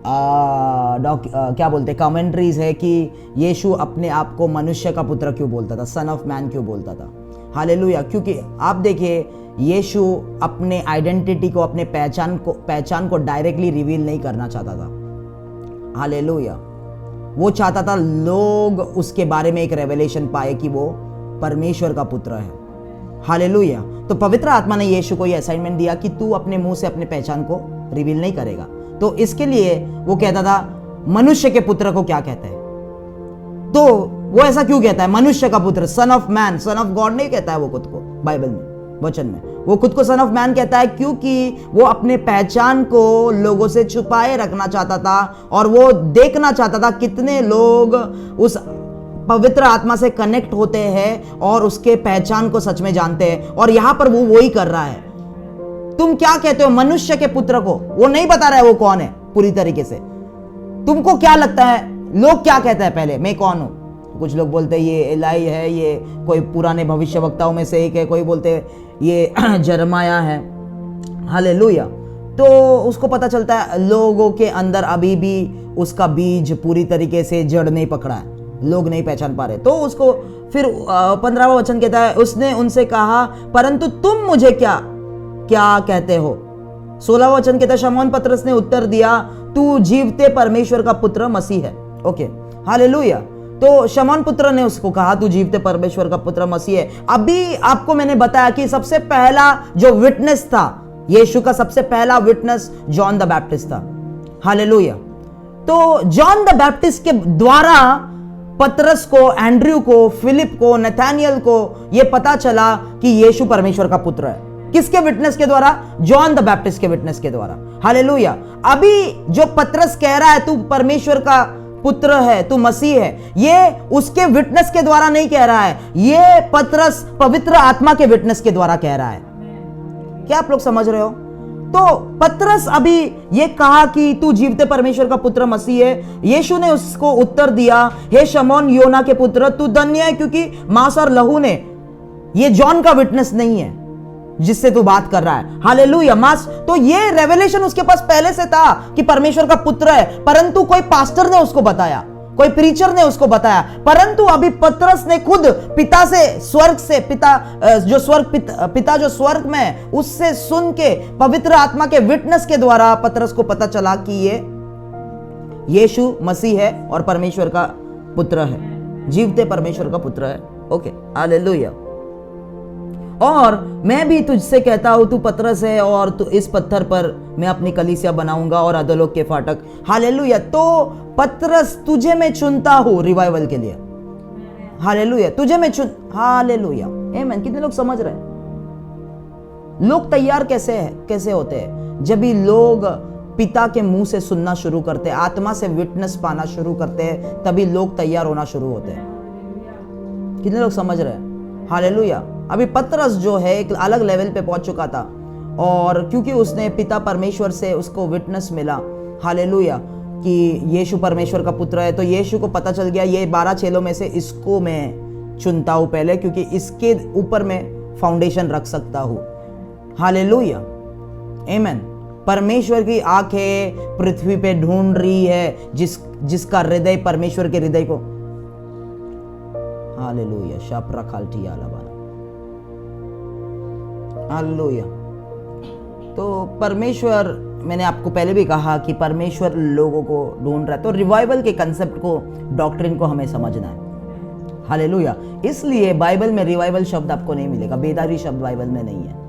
क्या बोलते हैं, कमेंट्रीज है कि यीशु अपने आप को मनुष्य का पुत्र क्यों बोलता था, सन ऑफ मैन क्यों बोलता था। हालेलुया। क्योंकि आप देखिए यीशु अपने आइडेंटिटी को, अपने पहचान को डायरेक्टली रिवील नहीं करना चाहता था। हालेलुया। वो चाहता था लोग उसके बारे में एक रेवलेशन पाए कि वो परमेश्वर का पुत्र है। हालेलुया। तो पवित्र आत्मा ने यीशु को ये असाइनमेंट दिया कि तू अपने मुंह से अपने पहचान को रिवील नहीं करेगा। तो इसके लिए वो कहता था मनुष्य के पुत्र को क्या कहते हैं। तो वो ऐसा क्यों कहता है, मनुष्य का पुत्र, son of man, son of God नहीं कहता है वो खुद को बाइबल में, वचन में। वो खुद को सन ऑफ मैन कहता है क्योंकि वो अपने पहचान को लोगों से छुपाए रखना चाहता था और वो देखना चाहता था कितने लोग उस पवित्र आत्मा से कनेक्ट होते हैं और उसके पहचान को सच में जानते हैं। और यहां पर वो वही कर रहा है। तुम क्या कहते हो मनुष्य के पुत्र को, वो नहीं बता रहा है वो कौन है पूरी तरीके से। तुमको क्या लगता है, लोग क्या कहते हैं पहले, मैं कौन हूं। कुछ लोग बोलते हैं ये एलाई है, ये कोई पुराने भविष्यवक्ताओं में से एक है, कोई बोलते हैं ये जरमाया है। हालेलुया। तो उसको पता चलता है लोगों के अंदर अभी भी उसका बीज पूरी तरीके से जड़ नहीं पकड़ा है, लोग नहीं पहचान पा रहे। तो उसको फिर 15वां वचन कहता है, उसने उनसे कहा परंतु तुम मुझे क्या कहते हो। 16वां वचन कहता है, शमौन पतरस ने उत्तर दिया, तू जीवते परमेश्वर का पुत्र मसीह है। Okay, hallelujah. तो शमौन पुत्र ने उसको कहा तू जीवते परमेश्वर का पुत्र मसीह है। अभी आपको मैंने बताया कि सबसे पहला जो विटनेस था, यीशु का सबसे पहला विटनेस जॉन द बैप्टिस्ट था। हालेलुया। तो जॉन द बैप्टिस्ट के द्वारा पतरस को, एंड्रयू को, फिलिप को, नथानियल को यह पता चला कि यीशु परमेश्वर का पुत्र है। किसके विटनेस के द्वारा, जॉन द बैप्टिस्ट के विटनेस के द्वारा। हालेलुया। अभी जो पतरस कह रहा है तू परमेश्वर का पुत्र है, तू मसीह है, ये उसके विटनेस के द्वारा नहीं कह रहा है, ये पतरस पवित्र आत्मा के विटनेस के द्वारा कह रहा है। क्या आप लोग समझ रहे हो। तो पतरस अभी ये कहा कि तू जीवते परमेश्वर का पुत्र मसीह है। यीशु ने उसको उत्तर दिया, हे शमौन योना के पुत्र, तू धन्य है क्योंकि मांस और लहू ने, ये जॉन का विटनेस नहीं है जिससे तू बात कर रहा है। हालेलुया। मास, तो ये रेवलेशन उसके पास पहले से था कि परमेश्वर का पुत्र है, परंतु कोई पास्टर ने उसको बताया, कोई प्रीचर ने उसको बताया। परंतु अभी पतरस ने खुद पिता से, स्वर्ग से, पिता जो स्वर्ग में है उससे सुन के, पवित्र आत्मा के विटनेस के द्वारा पतरस को पता चला कि ये यीशु मसीह है और परमेश्वर का पुत्र है, जीवते परमेश्वर का पुत्र है। Okay, hallelujah. और मैं भी तुझसे कहता हूं तू पतरस है और तू इस पत्थर पर मैं अपनी कलीसिया बनाऊंगा और अधोलोक के फाटक। हालेलुया। तो पतरस, तुझे मैं चुनता हूं रिवाइवल के लिए। हालेलुया। तुझे मैं हालेलुया। आमीन। कितने लोग समझ रहे हैं। लोग तैयार कैसे होते हैं, जब भी लोग पिता के मुंह से सुनना शुरू करते हैं, आत्मा से विटनेस पाना शुरू करते हैं, तभी लोग तैयार होना शुरू होते हैं। कितने लोग समझ रहे हैं। हालेलुया। अभी पतरस जो है एक अलग लेवल पे पहुंच चुका था और क्योंकि उसने पिता परमेश्वर से उसको विटनेस मिला, हालेलुया, कि यीशु परमेश्वर का पुत्र है, तो यीशु को पता चल गया ये 12 चेलों में से इसको मैं चुनता हूं पहले, क्योंकि इसके ऊपर मैं फाउंडेशन रख सकता हूं। हालेलुया। आमीन। परमेश्वर की आंखें पृथ्वी पे ढूंढ रही है जिसका हृदय परमेश्वर के हृदय को, हालेलुया, शापरा खाल्टी आलाबाला, हालेलुया। तो परमेश्वर, मैंने आपको पहले भी कहा कि परमेश्वर लोगों को ढूंढ रहा है। तो रिवाइवल के कंसेप्ट को, डॉक्ट्रिन को हमें समझना है। हालेलुया। इसलिए बाइबल में रिवाइवल शब्द आपको नहीं मिलेगा, बेदारी शब्द बाइबल में नहीं है।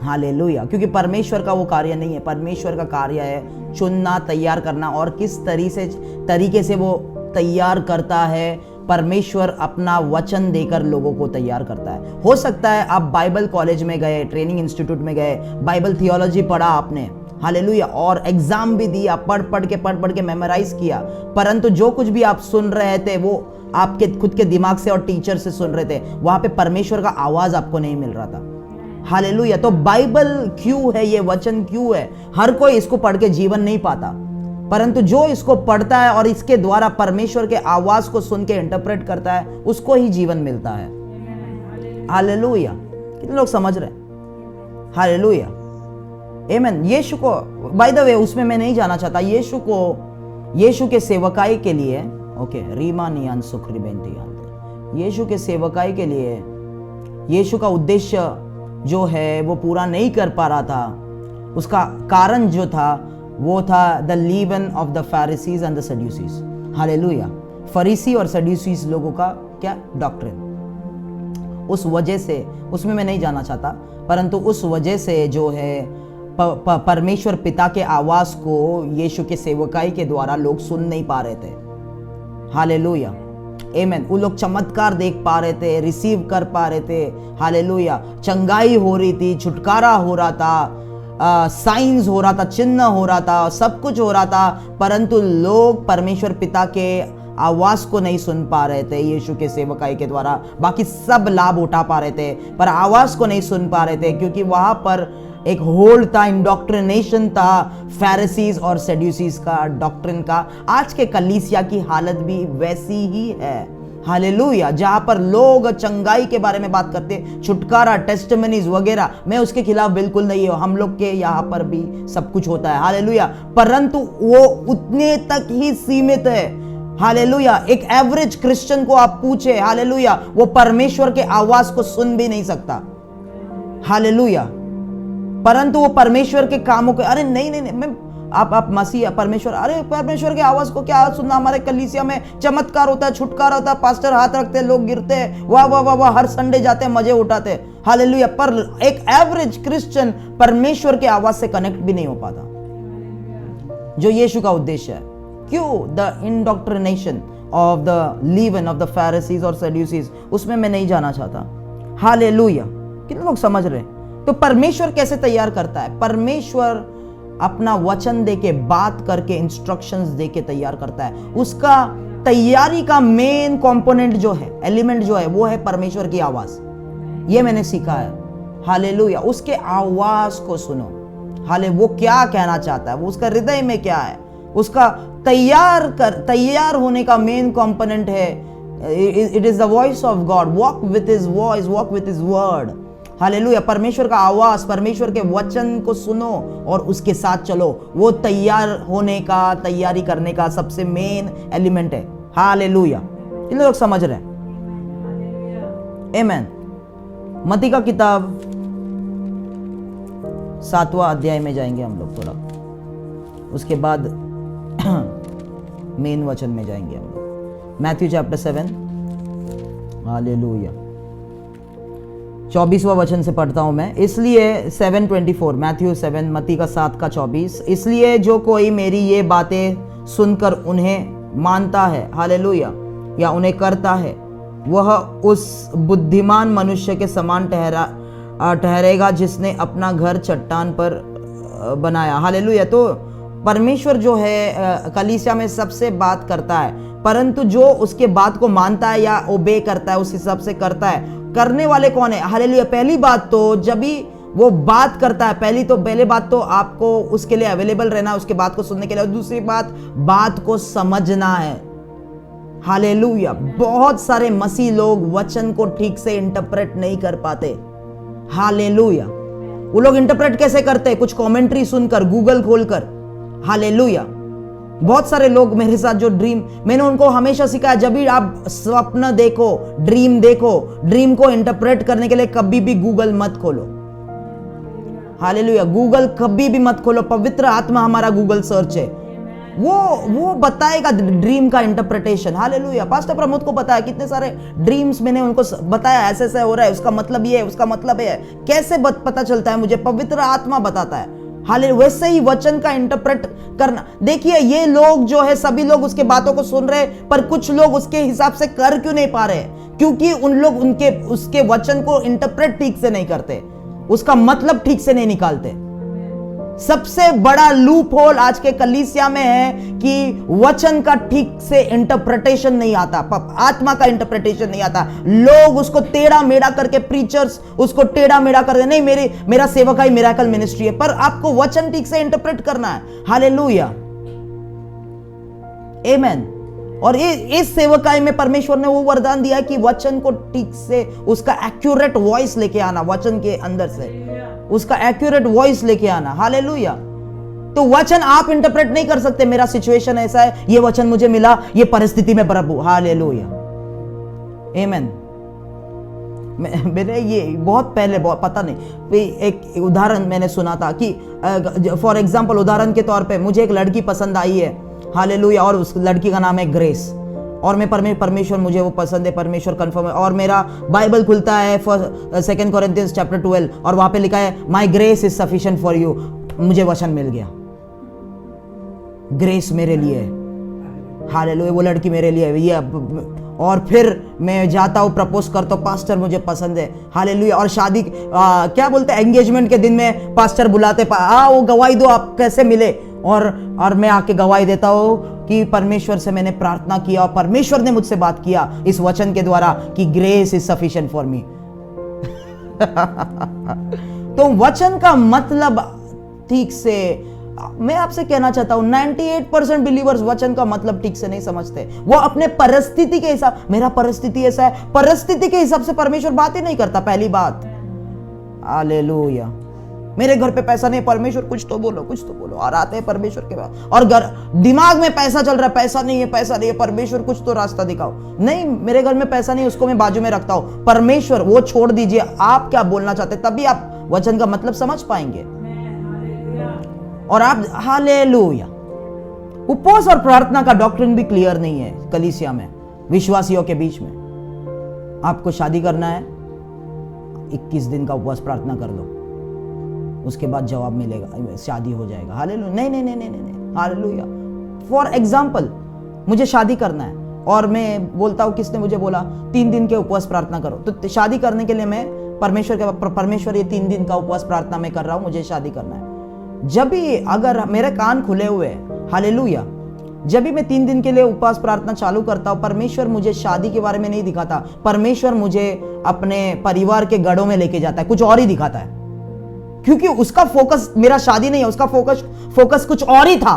हालेलुया। क्योंकि परमेश्वर का वो कार्य नहीं है। परमेश्वर का कार्य है चुनना, तैयार करना, और किस तरीके से वो तैयार करता है। परमेश्वर अपना वचन देकर लोगों को तैयार करता है। हो सकता है आप बाइबल कॉलेज में गए, ट्रेनिंग इंस्टीट्यूट में गए, बाइबल थियोलॉजी पढ़ा आपने, हालेलुया, और एग्जाम भी दिया, पढ़ पढ़ के मेमोराइज किया, परंतु जो कुछ भी आप सुन रहे थे वो आपके खुद के दिमाग से और टीचर से सुन रहे थे, वहां पे परमेश्वर का आवाज आपको नहीं मिल रहा था। हालेलुया। तो बाइबल क्यों है, ये वचन क्यों है? हर कोई इसको पढ़ के जीवन नहीं पाता, परंतु जो इसको पढ़ता है और इसके द्वारा परमेश्वर के आवाज को सुन के इंटरप्रेट करता है, उसको ही जीवन मिलता है। हालेलुया। कितने लोग समझ रहे हैं? हालेलुया, आमीन। यीशु को, बाय द वे, उसमें मैं नहीं जाना चाहता। यीशु के सेवकाई के लिए, ओके, रीमा नियान सुखरी बेनती, यीशु के सेवकाई के लिए यीशु का उद्देश्य जो है वो पूरा नहीं कर पा रहा था। उसका कारण जो था वो था the leaven of the Pharisees and the Sadducees. Hallelujah. फरीसी और सड्यूसीज लोगों का क्या डॉक्ट्रिन, उस वजह से, उसमें मैं नहीं जाना चाहता, परंतु उस वजह से जो है परमेश्वर पिता के आवाज को यीशु के सेवकाई के द्वारा लोग सुन नहीं पा रहे थे। हालेलुया, आमीन। वो लोग चमत्कार देख पा रहे थे, रिसीव कर पा रहे थे। हालेलुया। चंगाई हो रही थी, छुटकारा हो रहा था, साइंस हो रहा था, चिन्ह हो रहा था, सब कुछ हो रहा था, परंतु लोग परमेश्वर पिता के आवाज को नहीं सुन पा रहे थे यीशु के सेवकाई के द्वारा। बाकी सब लाभ उठा पा रहे थे, पर आवाज को नहीं सुन पा रहे थे, क्योंकि वहां पर एक होल्ड था, इंडोक्ट्रिनेशन था, फैरिसीज और सैड्यूसीज का डॉक्ट्रिन का। आज के कलीसिया की हालत भी वैसी ही है। हालेलुया। जहां पर लोग चंगाई के बारे में बात करते, छुटकारा, टेस्टिमनीज वगैरह, मैं उसके खिलाफ बिल्कुल नहीं हूं। हम लोग के यहाँ पर भी सब कुछ होता है। हालेलुया। परंतु वो उतने तक ही सीमित है। हालेलुया। एक एवरेज क्रिश्चियन को आप पूछे, हालेलुया, वो परमेश्वर के आवाज को सुन भी नहीं सकता। हालेलुया। परंतु वो परमेश्वर के कामों को, अरे नहीं नहीं, मैं आप मसीह परमेश्वर, अरे परमेश्वर के आवाज को क्या सुनना? हमारे कलीसिया में चमत्कार होता है, छुटकारा होता है, पास्टर हाथ रखते हैं, लोग गिरते हैं, वाह वाह वाह वाह, हर संडे जाते हैं, मजे उठाते हैं। हालेलुया। पर एक एवरेज क्रिश्चियन परमेश्वर के आवाज से कनेक्ट भी नहीं हो पाता, जो यीशु का उद्देश्य है। क्यों? The indoctrination of the leaven of the Pharisees और सड्यूसीज, उसमें मैं नहीं जाना चाहता। हालेलुया। कितने लोग समझ रहे हैं? तो परमेश्वर कैसे तैयार करता है? परमेश्वर अपना वचन देके, बात करके, इंस्ट्रक्शंस देके तैयार करता है। उसका तैयारी का मेन कंपोनेंट जो है, एलिमेंट जो है, वो है परमेश्वर की आवाज। ये मैंने सीखा है। हालेलुया। उसके आवाज को सुनो। हाले वो क्या कहना चाहता है, वो उसका हृदय में क्या है, उसका तैयार होने का मेन कंपोनेंट है, it is the voice of God. Walk with his voice, walk with his word. Hallelujah. परमेश्वर का आवाज, परमेश्वर के वचन को सुनो और उसके साथ चलो। वो तैयार होने का, तैयारी करने का सबसे मेन एलिमेंट है। हालेलुया। इन लोग समझ रहे हैं? आमीन। मत्ती का किताब 7वां अध्याय में जाएंगे हम लोग थोड़ा, उसके बाद मेन वचन में जाएंगे हम लोग। मैथ्यू चैप्टर 7, हालेलुया, 24वां वचन से पढ़ता हूं मैं। इसलिए 7:24, मैथ्यू 7, मत्ती का 7 का 24, इसलिए जो कोई मेरी ये बातें सुनकर उन्हें मानता है, हालेलुया, या उन्हें करता है, वह उस बुद्धिमान मनुष्य के समान ठहरेगा जिसने अपना घर चट्टान पर बनाया। हालेलुया। तो परमेश्वर जो है कलीसिया में सबसे बात करता है, परंतु जो उसके बात को मानता है या ओबे करता है, उस हिसाब से करता है। करने वाले कौन है? हालेलुया। पहली बात तो जब भी वो बात करता है, पहले बात तो आपको उसके लिए अवेलेबल रहना है, उसके बात को सुनने के लिए। और दूसरी बात को समझना है। हालेलुया। बहुत सारे मसीह लोग वचन को ठीक से इंटरप्रेट नहीं कर पाते। हालेलुया। वो लोग इंटरप्रेट कैसे करते हैं? कुछ कमेंट्री सुनकर, गूगल खोलकर। हालेलुया। बहुत सारे लोग मेरे साथ जो मैंने उनको हमेशा सिखाया, जब भी आप स्वप्न देखो, ड्रीम को इंटरप्रेट करने के लिए कभी भी गूगल मत खोलो। हालेलुया। गूगल कभी भी मत खोलो। पवित्र आत्मा हमारा गूगल सर्च है, वो बताएगा ड्रीम का इंटरप्रिटेशन। हालेलुया। पास्टर प्रमोद को पता है, कितने सारे ड्रीम्स मैंने उनको बताया, ऐसे ऐसे हो रहा है, उसका मतलब ये है, उसका मतलब ये है। कैसे पता चलता है मुझे? पवित्र आत्मा बताता है। हालेलुया। वैसे ही वचन का इंटरप्रेट करना। देखिए, ये लोग जो है, सभी लोग उसके बातों को सुन रहे, पर कुछ लोग उसके हिसाब से कर क्यों नहीं पा रहे? क्योंकि उन लोग उसके वचन को इंटरप्रेट ठीक से नहीं करते, उसका मतलब ठीक से नहीं निकालते। सबसे बड़ा लूप होल आज के कलीसिया में है कि वचन का ठीक से इंटरप्रिटेशन नहीं आता, आत्मा का इंटरप्रिटेशन नहीं आता। लोग उसको टेढ़ा मेढ़ा करके, प्रीचर्स उसको टेढ़ा मेढ़ा कर दे, नहीं मेरा सेवकाई मिरेकल मिनिस्ट्री है, पर आपको वचन ठीक से इंटरप्रेट करना है। हालेलुया, आमेन। और इस सेवकाई में परमेश्वर ने वो वरदान दिया है कि वचन को ठीक से, उसका एक्यूरेट वॉइस लेके आना, वचन के अंदर से उसका एक्यूरेट वॉइस लेके आना। हालेलुया। तो वचन आप इंटरप्रेट नहीं कर सकते, मेरा सिचुएशन ऐसा है, ये वचन मुझे मिला, ये परिस्थिति में प्रभु। हालेलुया, आमेन। मैंने ये बहुत पहले, बहुत पता नहीं, एक उदाहरण मैंने सुना था कि फॉर एग्जांपल, उदाहरण के तौर पे मुझे एक लड़की पसंद आई है, हालेलुया, और उस लड़की का नाम है ग्रेस, और मैं परमेश्वर मुझे वो पसंद है, परमेश्वर कंफर्म है, और मेरा बाइबल खुलता है फॉर 2 कोरिंथियंस चैप्टर 12 और वहां पे लिखा है my grace is sufficient for you. मुझे वचन मिल गया, ग्रेस मेरे लिए है, हालेलुया, वो लड़की मेरे लिए है ये। और फिर मैं जाता हूँ, प्रपोज करता हूँ, पास्टर मुझे पसंद है, हालेलुया। और शादी क्या बोलते हैं, एंगेजमेंट के दिन में पास्टर बुलाते, वो गवाही दो आप कैसे मिले, और मैं आके गवाही देता हूँ कि परमेश्वर से मैंने प्रार्थना किया और परमेश्वर ने मुझसे बात किया इस वचन के द्वारा कि grace is sufficient for me. तो वचन का मतलब ठीक से, मैं आपसे कहना चाहता हूं 98% बिलीवर्स वचन का मतलब ठीक से नहीं समझते। वो अपने परिस्थिति के हिसाब, मेरा परिस्थिति ऐसा है, परिस्थिति के हिसाब से परमेश्वर बात ही नहीं करता। पहली बात, हालेलुया। मेरे घर पे पैसा नहीं, परमेश्वर कुछ तो बोलो, कुछ तो बोलो, और आते हैं परमेश्वर के बाद, और दिमाग में पैसा चल रहा है, पैसा नहीं है, पैसा नहीं है, परमेश्वर कुछ तो रास्ता दिखाओ। नहीं, मेरे घर में पैसा नहीं, उसको मैं बाजू में रखता हूं, परमेश्वर वो छोड़ दीजिए, आप क्या बोलना चाहते, तभी आप वचन का मतलब समझ पाएंगे। और आप, हालेलुया। उपवास और प्रार्थना का डॉक्ट्रिन भी क्लियर नहीं है कलीसिया में, विश्वासियों के बीच में। आपको शादी करना है, 21 दिन का उपवास प्रार्थना कर लो, उसके बाद जवाब मिलेगा, शादी हो जाएगा। हालेलुया, नहीं नहीं नहीं नहीं नहीं, हालेलुया। फॉर एग्जाम्पल, मुझे शादी करना है और मैं बोलता हूँ, किसने मुझे बोला 3 दिन के उपवास प्रार्थना करो, तो शादी करने के लिए मैं परमेश्वर ये 3 दिन का उपवास प्रार्थना मैं कर रहा हूँ, मुझे शादी करना है। जब भी, अगर मेरे कान खुले हुए, हालेलुया, जब भी मैं 3 दिन के लिए उपवास प्रार्थना चालू करता हूं, परमेश्वर मुझे शादी के बारे में नहीं दिखाता, परमेश्वर मुझे अपने परिवार के गढ़ों में लेके जाता है, कुछ और ही दिखाता है, क्योंकि उसका फोकस मेरा शादी नहीं है, उसका फोकस कुछ और ही था।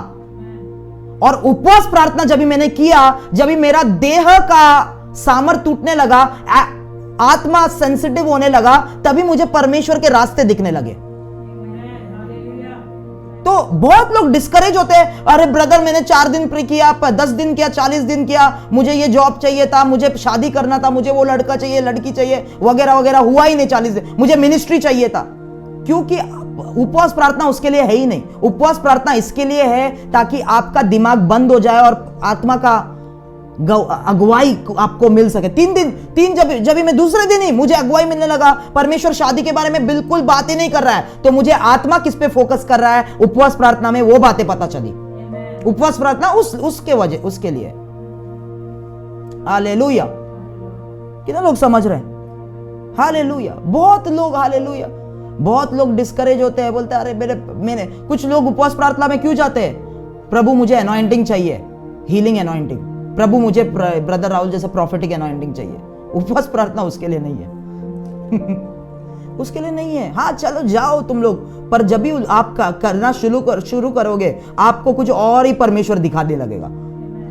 और उपवास प्रार्थना जब भी मैंने किया, जब भी मेरा देह का सामर्थ्य टूटने लगा, आत्मा सेंसिटिव होने लगा, तभी मुझे परमेश्वर के रास्ते दिखने लगे। तो बहुत लोग डिस्करेज होते हैं, अरे ब्रदर मैंने 4 दिन प्रे किया, 10 दिन किया, 40 दिन किया, मुझे ये जॉब चाहिए था, मुझे शादी करना था, मुझे वो लड़का चाहिए, लड़की चाहिए, वगैरह वगैरह, हुआ ही नहीं 40 दिन, मुझे मिनिस्ट्री चाहिए था। क्योंकि उपवास प्रार्थना उसके लिए है ही नहीं। उपवास प्रार्थना इसके लिए है ताकि आपका दिमाग बंद हो जाए और आत्मा का अगुवाई आपको मिल सके। 3 दिन जब मैं दूसरे दिन ही मुझे अगुवाई मिलने लगा, परमेश्वर शादी के बारे में बिल्कुल बात ही नहीं कर रहा है, तो मुझे आत्मा किस पे फोकस कर रहा है, उपवास प्रार्थना में वो बातें पता चली। उपवास प्रार्थना उसके लिए। हालेलुया। कितने लोग समझ रहे हैं? हालेलुया। बहुत लोग डिस्करेज होते हैं, बोलते हैं अरे मैंने कुछ लोग उपवास प्रार्थना में क्यों जाते हैं? प्रभु मुझे अनॉइंटिंग चाहिए, हीलिंग अनॉइंटिंग, प्रभु मुझे ब्रदर राहुल जैसे प्रॉफिटिक अनॉइंटिंग चाहिए। उपवास प्रार्थना उसके लिए नहीं है। उसके लिए नहीं है। हाँ चलो जाओ तुम लोग, पर जब भी आप करना शुरू करोगे, आपको कुछ और ही परमेश्वर दिखाने लगेगा,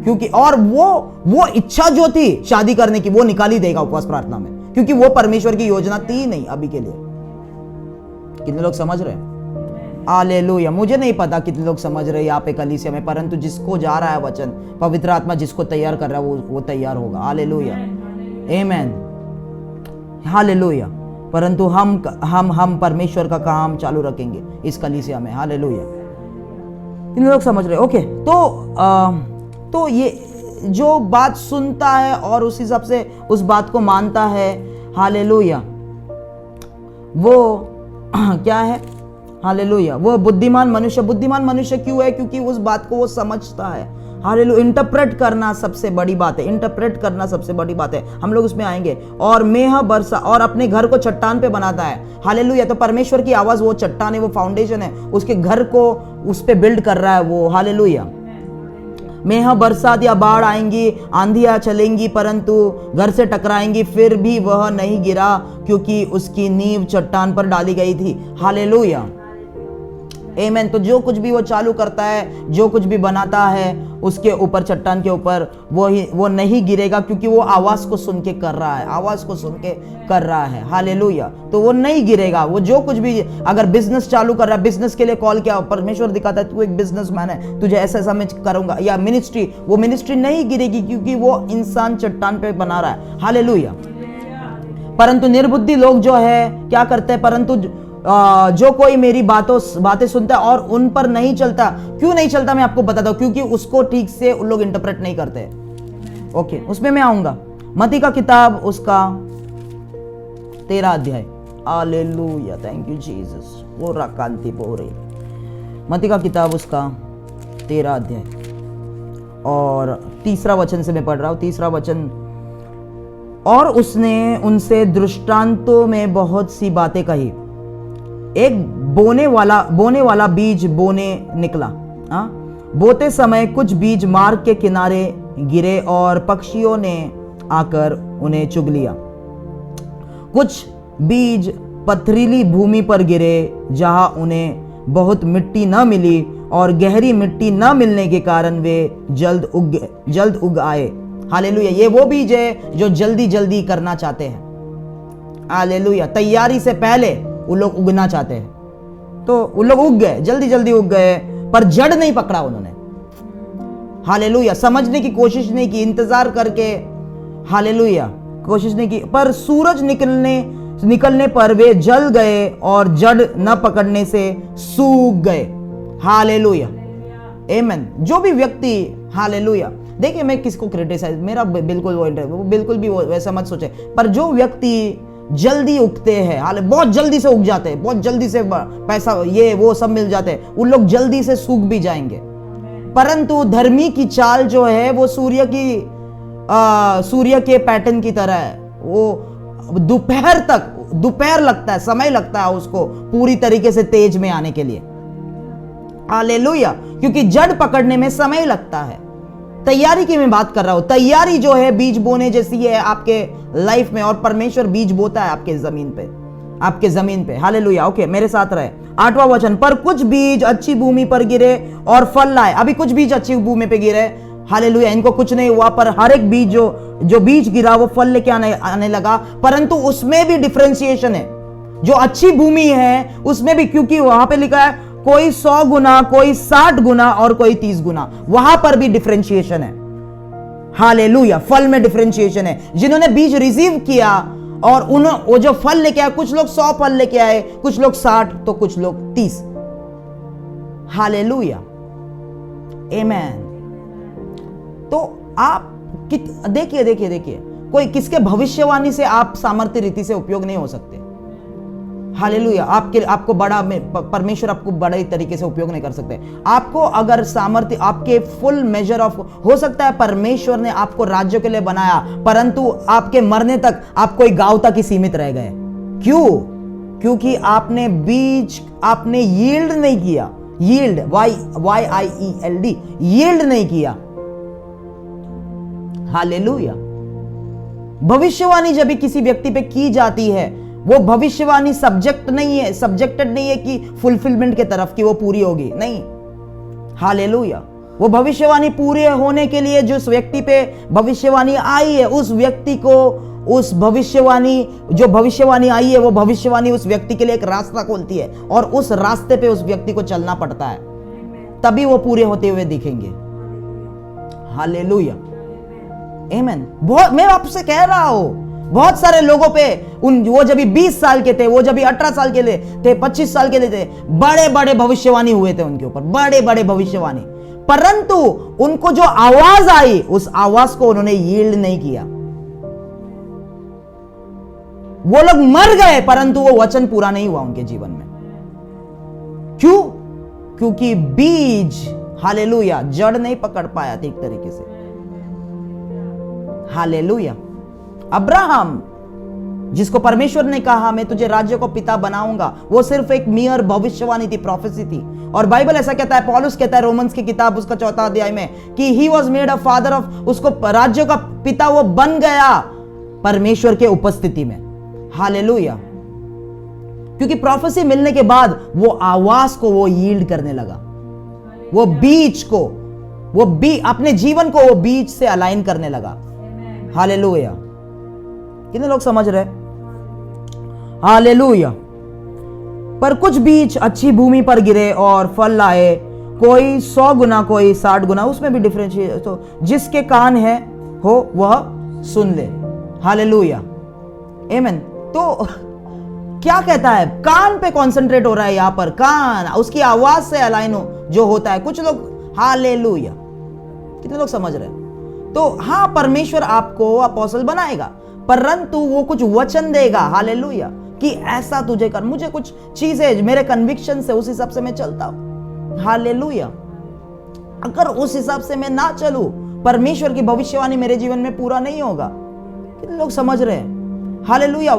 क्योंकि और वो इच्छा जो थी शादी करने की, वो निकाल ही देगा उपवास प्रार्थना में, क्योंकि वो परमेश्वर की योजना थी नहीं अभी के लिए। कितने लोग समझ रहे हैं? हालेलुया। मुझे नहीं पता कितने लोग समझ रहे हैं यहाँ पे कलीसिया में, परंतु जिसको जा रहा है वचन, पवित्र आत्मा जिसको तैयार कर रहा है वो तैयार होगा। हालेलुया, आमेन, हालेलुया। परंतु हम परमेश्वर का काम चालू रखेंगे इस कलीसिया में। हालेलुया। कितने लोग समझ रहे हैं? ओके, तो ये जो बात सुनता है और उस हिसाब से उस बात को मानता है, हालेलुया, वो क्या है? हालेलुया, वो बुद्धिमान मनुष्य क्यों है? क्योंकि उस बात को वो समझता है। हालेलुया। इंटरप्रेट करना सबसे बड़ी बात है, इंटरप्रेट करना सबसे बड़ी बात है। हम लोग उसमें आएंगे। और मेह बरसा और अपने घर को चट्टान पे बनाता है। हालेलुया। तो परमेश्वर की आवाज वो चट्टान है, वो फाउंडेशन है, उसके घर को उस पे बिल्ड कर रहा है वो। हालेलुया। मेह बरसात या बाढ़ आएंगी, आंधियां चलेंगी, परंतु घर से टकराएंगी, फिर भी वह नहीं गिरा, क्योंकि उसकी नींव चट्टान पर डाली गई थी। हालेलुया। आमीन। तो जो कुछ भी वो चालू करता है, जो कुछ भी बनाता है, उसके ऊपर, चट्टान के ऊपर वो नहीं गिरेगा, क्योंकि वो आवाज को सुन के कर रहा है, आवाज को सुन के कर रहा है। हालेलुया। तो वो नहीं गिरेगा। वो जो कुछ भी, अगर बिजनेस चालू कर रहा है, बिजनेस के लिए कॉल किया, परमेश्वर दिखाता है तू एक बिजनेसमैन है, तुझे ऐसा ऐसा मैं करूंगा, या मिनिस्ट्री, वो मिनिस्ट्री नहीं गिरेगी, क्योंकि वो इंसान चट्टान पे बना रहा है। हालेलुया। परंतु निर्बुद्धि लोग जो है क्या करते हैं, परंतु जो कोई मेरी बातें सुनता है और उन पर नहीं चलता। क्यों नहीं चलता मैं आपको बताता हूं, क्योंकि उसको ठीक से उन लोग इंटरप्रेट नहीं करते। ओके, उसमें मैं आऊंगा। मत्ती का किताब उसका 13 अध्याय। Hallelujah, thank you Jesus. वो राकांति पोरे। मत्ती का किताब उसका 13 अध्याय और 3 वचन से मैं पढ़ रहा हूं। 3 वचन। और उसने उनसे दृष्टांतों में बहुत सी बातें कही। एक बोने वाला बीज बोने निकला। बोते समय कुछ बीज मार्ग के किनारे गिरे और पक्षियों ने आकर उन्हें चुग लिया। कुछ बीज पथरीली भूमि पर गिरे, जहां उन्हें बहुत मिट्टी न मिली, और गहरी मिट्टी न मिलने के कारण वे जल्द उग आए। हालेलुया। ये वो बीज है जो जल्दी जल्दी करना चाहते हैं। हालेलुया। तैयारी से पहले वो लोग उगना चाहते हैं, तो वो लोग उग गए, जल्दी जल्दी उग गए, पर जड़ नहीं पकड़ा उन्होंने। हालेलुया। समझने की कोशिश नहीं की, इंतजार करके, हालेलुया, कोशिश नहीं की, पर सूरज निकलने पर वे जल गए और जड़ न पकड़ने से सूख गए। हालेलुया। आमीन। जो भी व्यक्ति, हालेलुया, देखिए मैं किसको क्रिटिसाइज, मेरा बिल्कुल वो बिल्कुल भी वैसा मत सोचे, पर जो व्यक्ति जल्दी उगते हैं, हाल बहुत जल्दी से उग जाते हैं, बहुत जल्दी से पैसा ये वो सब मिल जाते हैं, उन लोग जल्दी से सूख भी जाएंगे। परंतु धर्मी की चाल जो है वो सूर्य के पैटर्न की तरह है। वो दोपहर लगता है, समय लगता है उसको पूरी तरीके से तेज में आने के लिए। हालेलुया। क्योंकि जड़ पकड़ने में समय लगता है। तैयारी की मैं बात कर रहा हूं। तैयारी जो है बीज बोने जैसी है आपके लाइफ में, और परमेश्वर बीज बोता है आपके जमीन पे। हालेलुया। ओके, मेरे साथ रहे। 8वां वचन। पर कुछ बीज अच्छी भूमि पर गिरे और फल लाए। अभी कुछ बीज अच्छी भूमि पे गिरे, हालेलुया, इनको कुछ नहीं हुआ, पर हर एक बीज जो बीज गिरा वो फल लेके आने लगा। परंतु उसमें भी डिफरेंशिएशन है। जो अच्छी भूमि है उसमें भी, क्योंकि वहां पे लिखा है कोई 100 गुना, कोई 60 गुना और कोई 30 गुना, वहां पर भी डिफरेंशिएशन है। हालेलुया। फल में डिफरेंशिएशन है। जिन्होंने बीज रिसीव किया और वो जो फल लेके आए, कुछ लोग 100 फल लेके आए, कुछ लोग 60, तो कुछ लोग 30। हालेलुया। आमीन। तो आप देखिए, कोई किसके भविष्यवाणी से आप सामर्थ्य रीति से उपयोग नहीं हो सकते। हालेलुया। आपको बड़ा परमेश्वर आपको बड़े तरीके से उपयोग नहीं कर सकते। आपको अगर सामर्थ्य, आपके फुल मेजर ऑफ, हो सकता है परमेश्वर ने आपको राज्यों के लिए बनाया, परंतु आपके मरने तक आप कोई गांव तक ही सीमित रह गए। क्यों? क्योंकि आपने यील्ड नहीं किया। यील्ड, YIELD, यील्ड नहीं किया। हालेलुया। भविष्यवाणी जब भी किसी व्यक्ति पे की जाती है, वो भविष्यवाणी सब्जेक्टेड नहीं है कि फुलफिलमेंट के तरफ की वो पूरी होगी, नहीं। हालेलुया। वो भविष्यवाणी पूरे होने के लिए जो उस व्यक्ति पे भविष्यवाणी आई है, उस व्यक्ति को उस भविष्यवाणी आई है, वो भविष्यवाणी उस व्यक्ति के लिए एक रास्ता खोलती है, और उस रास्ते पे उस व्यक्ति को चलना पड़ता है, तभी वो पूरे होते हुए दिखेंगे। हालेलुया। आमीन। मैं आपसे कह रहा हूं, बहुत सारे लोगों पे वो जब 20 साल के थे, वो जब 18 साल के थे, 25 साल के थे, बड़े बड़े भविष्यवाणी हुए थे उनके ऊपर, बड़े बड़े भविष्यवाणी, परंतु उनको जो आवाज आई, उस आवाज को उन्होंने यील्ड नहीं किया। वो लोग मर गए, परंतु वो वचन पूरा नहीं हुआ उनके जीवन में। क्यों? क्योंकि बीज, हालेलुया, जड़ नहीं पकड़ पाया ठीक तरीके से। हालेलुया। अब्राहम, जिसको परमेश्वर ने कहा मैं तुझे राज्य को पिता बनाऊंगा, वो सिर्फ एक मियर भविष्यवाणी थी, प्रोफेसी थी। और बाइबल ऐसा कहता है, पौलुस कहता है रोमन्स की किताब उसका 4 अध्याय में कि he was made a father of, उसको राज्य का पिता वो बन गया परमेश्वर के उपस्थिति में। हालेलुया। क्योंकि प्रोफेसी मिलने के बाद वो आवाज को वो यील्ड करने लगा, वो बीज को, अपने जीवन को वो बीज से अलाइन करने लगा। हालेलुया। कितने लोग समझ रहे? हालेलुया। पर कुछ बीज अच्छी भूमि पर गिरे और फल लाए, कोई 100 गुना, कोई 60 गुना। उसमें भी डिफरेंशिएट। तो जिसके कान है हो वह सुन ले। हालेलुया, आमीन। तो क्या कहता है? कान पे कॉन्सेंट्रेट हो रहा है यहां पर, कान उसकी आवाज से अलाइन हो जो होता है। कुछ लोग, हालेलुया, कितने लोग समझ रहे हैं? तो हाँ, परमेश्वर आपको अपोस्टल बनाएगा, परंतु वो कुछ वचन देगा। हालेलुया, कि ऐसा तुझे कर। मुझे कुछ चीजें मेरे कन्विक्शन से, उस हिसाब से मैं चलता हूं। हालेलुया। अगर उस हिसाब से मैं ना चलूं, परमेश्वर की भविष्यवाणी मेरे जीवन में पूरा नहीं होगा। कितने लोग समझ रहे हैं? हालेलुया।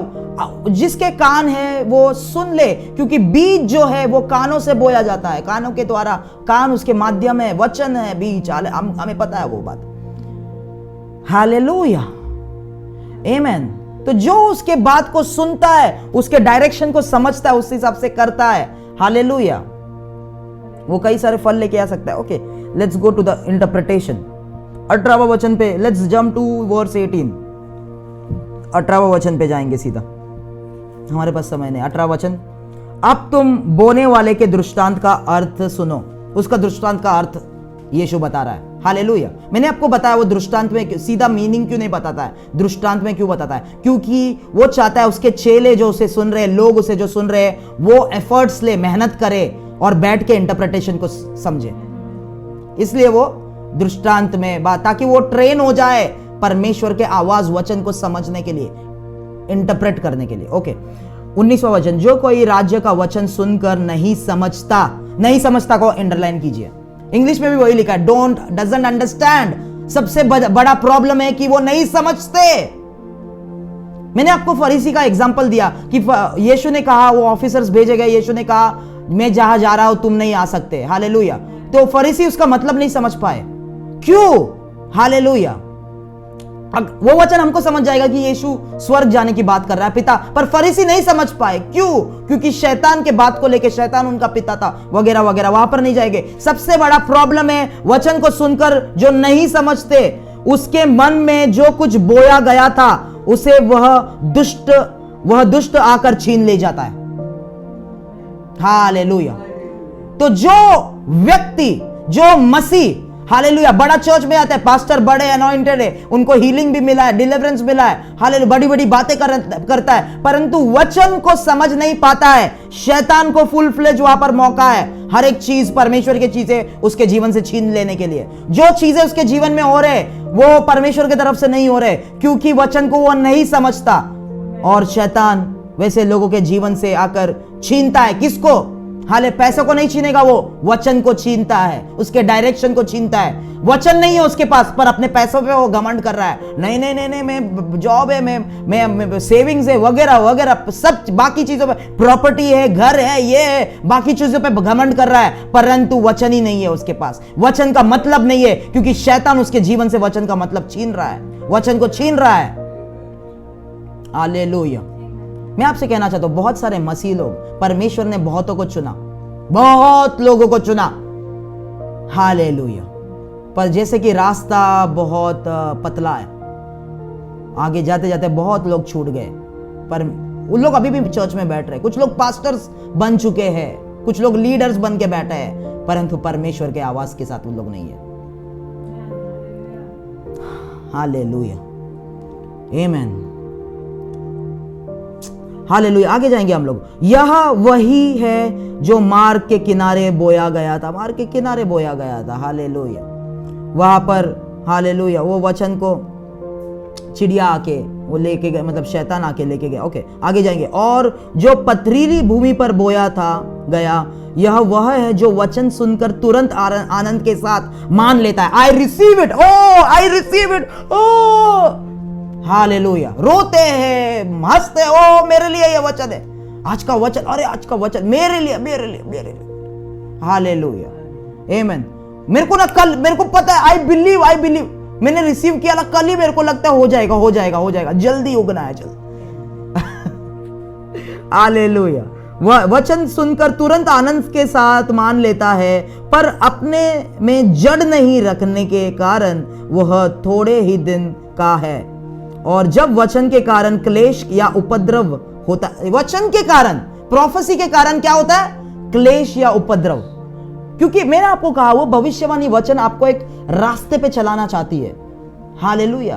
जिसके कान है वो सुन ले, क्योंकि बीज जो है वो कानों से बोया जाता है, कानों के द्वारा, कान उसके माध्यम है, वचन है बीज। हमें पता है वो बात। हालेलुया, आमीन। तो जो उसके बात को सुनता है, उसके डायरेक्शन को समझता है, उस हिसाब से करता है, हालेलुया, वो कई सारे फल लेके आ सकता है। Okay, let's go to the interpretation. 18वां वचन पे, लेट्स जंप टू वर्स 18। 18वां वचन पे जाएंगे सीधा, हमारे पास समय नहीं। 18वां वचन, अब तुम बोने वाले के दृष्टांत का अर्थ सुनो। उसका दृष्टांत का अर्थ यीशु बता रहा है। हालेलुया। मैंने आपको बताया वो दृष्टांत में सीधा मीनिंग क्यों नहीं बताता है, दृष्टांत में क्यों बताता है? क्योंकि वो चाहता है उसके चेले जो उसे सुन रहे, लोग उसे जो सुन रहे, वो एफर्ट्स ले, मेहनत करे और बैठ के इंटरप्रिटेशन को समझे। इसलिए वो दृष्टांत में बात, ताकि वो ट्रेन हो जाए परमेश्वर के आवाज वचन को समझने के लिए, इंटरप्रेट करने के लिए। ओके, 19वां वचन, जो कोई राज्य का वचन सुनकर नहीं समझता को अंडरलाइन कीजिए। इंग्लिश में भी वही लिखा है, डजंट अंडरस्टैंड। सबसे बड़ा प्रॉब्लम है कि वो नहीं समझते। मैंने आपको फरीसी का एग्जांपल दिया कि यीशु ने कहा, वो ऑफिसर्स भेजे गए, यीशु ने कहा मैं जहां जा रहा हूं तुम नहीं आ सकते। हालेलुया। तो फरीसी उसका मतलब नहीं समझ पाए। क्यों? हालेलुया। वो वचन हमको समझ जाएगा कि यीशु स्वर्ग जाने की बात कर रहा है, पिता, पर फरीसी नहीं समझ पाए। क्यों? क्योंकि शैतान के बात को लेके, शैतान उनका पिता था, वगैरह वगैरह, वहां पर नहीं जाएंगे। सबसे बड़ा प्रॉब्लम है वचन को सुनकर जो नहीं समझते, उसके मन में जो कुछ बोया गया था उसे वह दुष्ट आकर छीन ले जाता है। हालेलुया। तो जो व्यक्ति, जो मसीह, हालेलुया, बड़ा चर्च में आता है, पास्टर बड़े अनॉइंटेड है, उनको हीलिंग भी मिला है, डिलीवरेंस मिला है, हालेलुया, बड़ी बड़ी बातें करता है, परंतु वचन को समझ नहीं पाता है। शैतान को फुल फ्लेज वहां पर मौका है, हर एक चीज, परमेश्वर की चीजें उसके जीवन से छीन लेने के लिए। जो चीजें उसके जीवन में हो रहे वो परमेश्वर की तरफ से नहीं हो रहे, क्योंकि वचन को वो नहीं समझता। और शैतान वैसे लोगों के जीवन से आकर छीनता है। किसको? हाले पैसों को नहीं छीनेगा, वो वचन को छीनता है, उसके डायरेक्शन को छीनता है। वचन नहीं है उसके पास, पर अपने पैसों पे वो घमंड कर रहा है। नहीं, मैं जॉब है, मैं सेविंग्स है, वगैरह वगैरह, सब बाकी चीजों पे, प्रॉपर्टी है, घर है, ये है, बाकी चीजों पे घमंड कर रहा है, परंतु वचन ही नहीं है उसके पास। वचन का मतलब नहीं है, क्योंकि शैतान उसके जीवन से वचन का मतलब छीन रहा है, वचन को छीन रहा है। हालेलुया। मैं आपसे कहना चाहता हूं, बहुत सारे मसीह लोग, परमेश्वर ने बहुतों को चुना, बहुत लोगों को चुना, हालेलुया, पर जैसे कि रास्ता बहुत पतला है, आगे जाते जाते बहुत लोग छूट गए। पर उन लोग अभी भी चर्च में बैठ रहे, कुछ लोग पास्टर्स बन चुके हैं, कुछ लोग लीडर्स बन के बैठे हैं, परंतु परमेश्वर के आवाज के साथ उन लोग नहीं है। हालेलुया, आमीन, हालेलुया। आगे जाएंगे हम लोग। यह वही है जो मार्ग के किनारे बोया गया था, मार्ग के किनारे बोया गया था। हालेलुया। वहां पर, हालेलुया, वो वचन को चिड़िया आके वो लेके गए, मतलब शैतान आके लेके गया। ओके, आगे जाएंगे। और जो पथरीली भूमि पर बोया था गया, यह वह है जो वचन सुनकर तुरंत आनंद के साथ मान लेता है। I receive it, oh I receive it, oh hallelujah. रोते हैं, हंसते, ओ मेरे लिए ये वचन है, आज का वचन, अरे आज का वचन मेरे लिए, मेरे लिए, मेरे लिए। हालेलुया, आमीन। मेरे को ना कल, मेरे को पता है, आई बिलीव, मैंने रिसीव किया ना, कल ही मेरे को लगता है हो जाएगा, हो जाएगा, हो जाएगा, जल्दी उगना है, जल्दी। हालेलुया। वचन सुनकर तुरंत आनंद के साथ मान लेता है, पर अपने में जड़ नहीं रखने के कारण वह थोड़े ही दिन का है। और जब वचन के कारण क्लेश या उपद्रव होता है, वचन के कारण, प्रोफेसी के कारण क्या होता है? क्लेश या उपद्रव। क्योंकि मैंने आपको कहा, वो भविष्यवाणी वचन आपको एक रास्ते पे चलाना चाहती है। हालेलुया।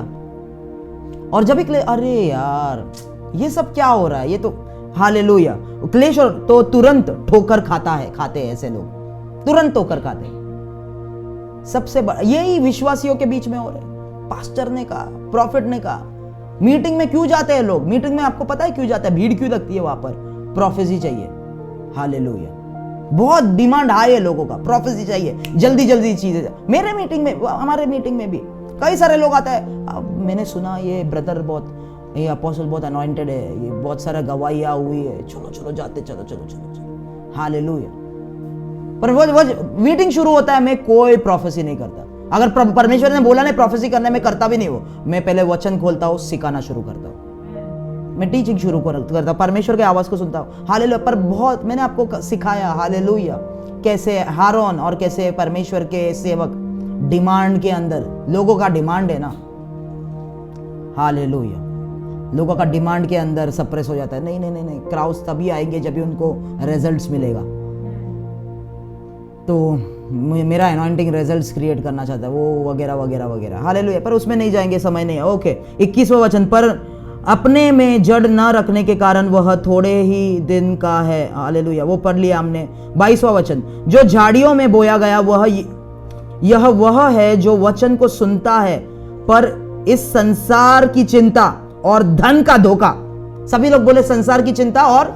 और जब अरे यार ये सब क्या हो रहा है, ये तो, हालेलुया, क्लेश और तो तुरंत ठोकर खाते हैं ऐसे लोग, तुरंत ठोकर खाते हैं। सबसे बड़ा यही विश्वासियों के बीच में हो रहा है। पास्टर ने कहा, प्रॉफिट ने कहा, मीटिंग में क्यों जाते हैं लोग? मीटिंग में आपको पता है क्यों जाता है? भीड़ क्यों लगती है वहां पर? प्रोफेसी चाहिए। हालेलुया। बहुत डिमांड हाई है लोगों का, प्रोफेसी चाहिए, जल्दी जल्दी चीजें। मेरे मीटिंग में, हमारे मीटिंग में भी कई सारे लोग आते हैं। अब मैंने सुना ये ब्रदर बहुत, ये अपोस्टल बहुत अनॉइंटेड है, ये बहुत सारा गवाहियां हुई है, चलो चलो जाते, चलो चलो चलो चलो। हालेलुया। पर वो मीटिंग शुरू होता है, मैं कोई प्रोफेसी नहीं करता। अगर परमेश्वर ने बोला नहीं प्रोफेसी करने में, करता भी नहीं वो। मैं पहले वचन खोलता हूँ, सिखाना शुरू करता हूँ, मैं टीचिंग शुरू करता हूँ, परमेश्वर के आवाज को सुनता हूँ। हालेलुया। पर बहुत मैंने आपको सिखाया, हालेलुया, कैसे हारून और कैसे परमेश्वर के सेवक डिमांड के अंदर, लोगों का डिमांड है ना, हालेलुया, लोगों का डिमांड के अंदर सप्रेस हो जाता है। नहीं नहीं नहीं नहीं, क्राउड्स तभी आएंगे जब भी उनको रिजल्ट्स मिलेगा। तो मेरा अनॉइंटिंग रिजल्ट्स क्रिएट करना चाहता है वो, वगैरह वगैरह वगैरह। हालेलुया। पर उसमें नहीं जाएंगे, समय नहीं है। ओके, 21वां वचन, पर अपने में जड़ न रखने के कारण वह थोड़े ही दिन का है। हालेलुया, वो पढ़ लिया हमने। 22वां वचन, जो झाड़ियों में बोया गया यह वह है जो वचन को सुनता है, पर इस संसार की चिंता और धन का धोखा, सभी लोग बोले संसार की चिंता और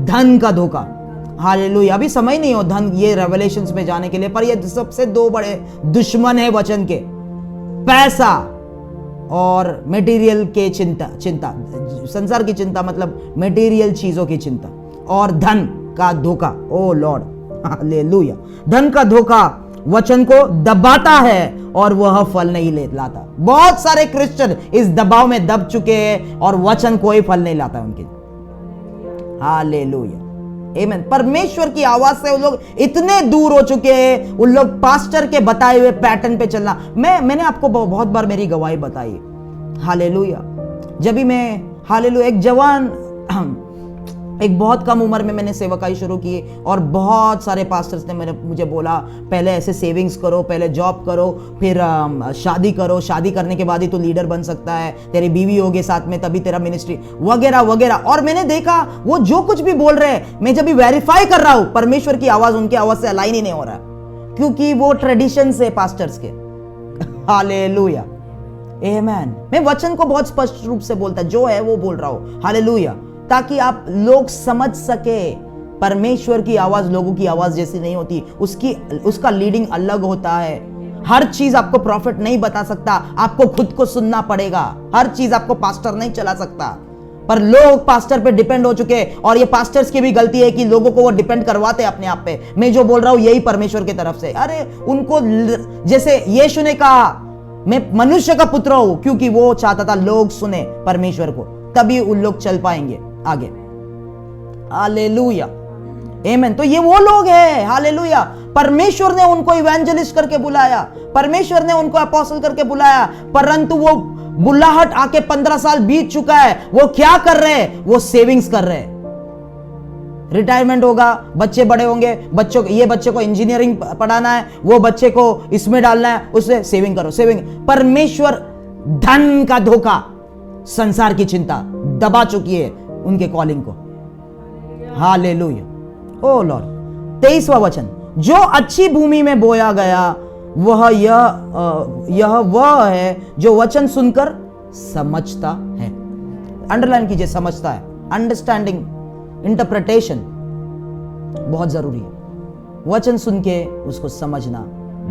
धन का धोखा। हालेलुया। अभी समय नहीं हो धन, ये रेवलेशंस में जाने के लिए, पर ये सबसे दो बड़े दुश्मन है वचन के, पैसा और मटेरियल के चिंता, संसार की चिंता मतलब मटेरियल चीजों की चिंता, और धन का धोखा। ओ लॉर्ड, हालेलुया। धन का धोखा वचन को दबाता है और वह फल नहीं लाता। बहुत सारे क्रिश्चियन इस दबाव में दब चुके हैं और वचन कोई फल नहीं लाता उनके। हालेलुया, आमीन। परमेश्वर की आवाज से वो लोग इतने दूर हो चुके हैं, उन लोग पास्टर के बताए हुए पैटर्न पे चलना। मैंने आपको बहुत बार मेरी गवाही बताई। हालेलुया। जब भी मैं, हालेलुया, एक जवान, एक बहुत कम उम्र में मैंने सेवकाई शुरू की और बहुत सारे पास्टर्स ने मुझे बोला पहले ऐसे सेविंग्स करो, पहले जॉब करो, फिर शादी करो, शादी करने के बाद ही तू लीडर बन सकता है, तेरी बीवी होगी साथ में तभी तेरा मिनिस्ट्री, वगैरह वगैरह। और मैंने देखा वो जो कुछ भी बोल रहे हैं, मैं जब भी वेरीफाई कर रहा हूं, परमेश्वर की आवाज उनकी आवाज से अलाइन ही नहीं हो रहा है, क्योंकि वो ट्रेडिशन से पास्टर्स के। हालेलुया, आमीन। मैं वचन को बहुत स्पष्ट रूप से बोलता, जो है वो बोल रहा हूं। हालेलुया। ताकि आप लोग समझ सके परमेश्वर की आवाज लोगों की आवाज जैसी नहीं होती, उसका लीडिंग अलग होता है। हर चीज आपको प्रॉफिट नहीं बता सकता, आपको खुद को सुनना पड़ेगा। हर चीज आपको पास्टर नहीं चला सकता, पर लोग पास्टर पे डिपेंड हो चुके हैं, और ये पास्टर्स की भी गलती है कि लोगों को वो डिपेंड करवाते अपने आप पे। मैं जो बोल रहा हूं यही परमेश्वर की तरफ से। अरे उनको, जैसे यीशु ने कहा मैं मनुष्य का पुत्र हूं, क्योंकि वो चाहता था लोग सुने परमेश्वर को, तभी उन लोग चल पाएंगे आगे। हालेलुया, आमीन। तो ये वो लोग हैं, हालेलुया। परमेश्वर ने उनको इवेंजलिस्ट करके बुलाया, परमेश्वर ने उनको अपोस्टल करके बुलाया, परंतु वो बुलाहट आके 15 साल बीत चुका है। वो क्या कर रहे हैं? वो सेविंग्स कर रहे हैं। रिटायरमेंट होगा, बच्चे बड़े होंगे, ये बच्चे को इंजीनियरिंग पढ़ाना है, वो बच्चे को इसमें डालना है, उससे सेविंग करो, सेविंग। परमेश्वर धन का धोखा, संसार की चिंता दबा चुकी है उनके कॉलिंग को। हालेलुया। ओ लॉर्ड। 23वां वचन, जो अच्छी भूमि में बोया गया यह वह है जो वचन सुनकर समझता है। अंडरलाइन कीजिए, समझता है। अंडरस्टैंडिंग, इंटरप्रिटेशन बहुत जरूरी है। वचन सुन के उसको समझना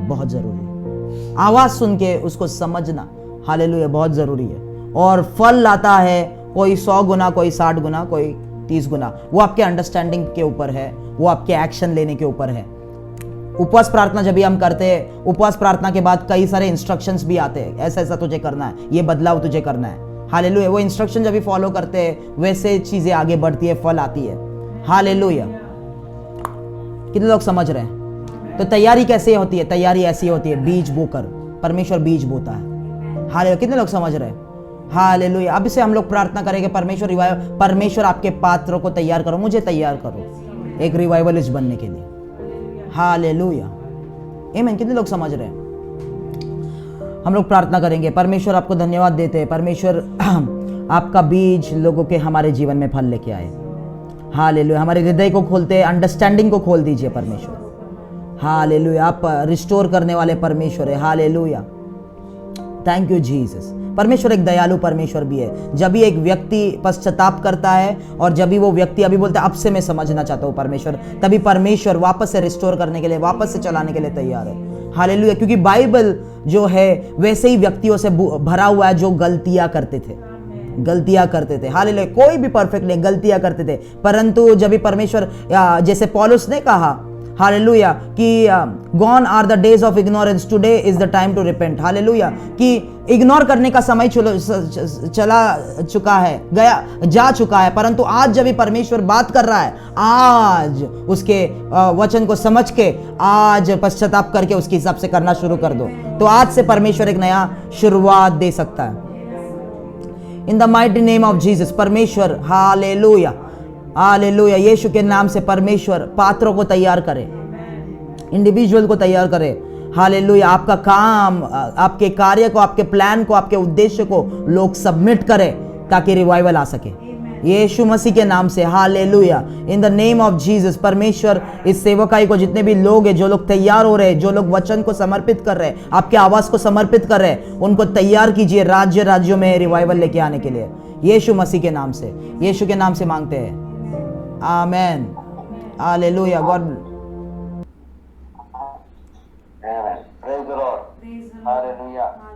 बहुत जरूरी है। आवाज सुन के उसको समझना, हालेलुया, बहुत जरूरी है। और फल लाता है कोई 100 गुना, कोई 60 गुना, कोई 30 गुना। वो आपके अंडरस्टैंडिंग के ऊपर है, वो आपके एक्शन लेने के ऊपर है। उपवास प्रार्थना जब भी हम करते हैं, उपवास प्रार्थना के बाद कई सारे इंस्ट्रक्शंस भी आते हैं, ऐसा ऐसा तुझे करना है, ये बदलाव तुझे करना है। हालेलुया, वो इंस्ट्रक्शन जब भी फॉलो करते हैं वैसे चीजें आगे बढ़ती है, फल आती है। हालेलुया, कितने लोग समझ रहे हैं? तो तैयारी कैसे होती है? तैयारी ऐसी होती है, बीज बोकर, परमेश्वर बीज बोता है। हालेलुया, कितने लोग समझ रहे हैं? हालेलुया। अब से हम लोग प्रार्थना करेंगे, परमेश्वर रिवाइवल, परमेश्वर आपके पात्रों को तैयार करो, मुझे तैयार करो एक रिवाइवलिस्ट बनने के लिए। हालेलुया, आमीन। कितने लोग समझ रहे हैं? हम लोग प्रार्थना करेंगे। परमेश्वर आपको धन्यवाद देते हैं, परमेश्वर आपका बीज लोगों के हमारे जीवन में फल लेके आए। हालेलुया, हमारे हृदय को खोलते, अंडरस्टैंडिंग को खोल दीजिए परमेश्वर। हालेलुया, आप रिस्टोर करने वाले परमेश्वर है। Hallelujah, thank you Jesus. परमेश्वर एक दयालु परमेश्वर भी है। जब भी एक व्यक्ति पश्चाताप करता है और जब भी वो व्यक्ति अभी बोलता है अब से मैं समझना चाहता हूँ परमेश्वर, तभी परमेश्वर वापस से रिस्टोर करने के लिए, वापस से चलाने के लिए तैयार है। हालेलुया, क्योंकि बाइबल जो है वैसे ही व्यक्तियों से भरा हुआ है जो गलतियां करते थे। हालेलुया, कोई भी परफेक्ट नहीं, गलतियां करते थे। परंतु जब भी परमेश्वर, जैसे पौलुस ने कहा, हालेलुया, कि gone are the days of ignorance, today is the time to repent. Hallelujah, कि इग्नोर करने का समय चला चुका है, जा चुका है। परंतु आज जब भी परमेश्वर बात कर रहा है, आज उसके वचन को समझ के, आज पश्चाताप करके उसके हिसाब से करना शुरू कर दो, तो आज से परमेश्वर एक नया शुरुआत दे सकता है। In the mighty name of Jesus, परमेश्वर, हालेलुया, हालेलुया, यीशु के नाम से परमेश्वर पात्रों को तैयार करे, इंडिविजुअल को तैयार करे। हालेलुया, आपका काम, आपके कार्य को, आपके प्लान को, आपके उद्देश्य को लोग सबमिट करें ताकि रिवाइवल आ सके, यीशु मसीह के नाम से। Hallelujah, in the name of Jesus. परमेश्वर इस सेवकाई को, जितने भी लोग हैं, जो लोग तैयार हो रहे हैं, जो लोग वचन को समर्पित कर रहे हैं, आपके आवाज को समर्पित कर रहे हैं, उनको तैयार कीजिए राज्य राज्यों में रिवाइवल लेके आने के लिए, यीशु मसीह के नाम से, यीशु के नाम से मांगते हैं, amen. Hallelujah, God, Amen. Praise the Lord. Hallelujah.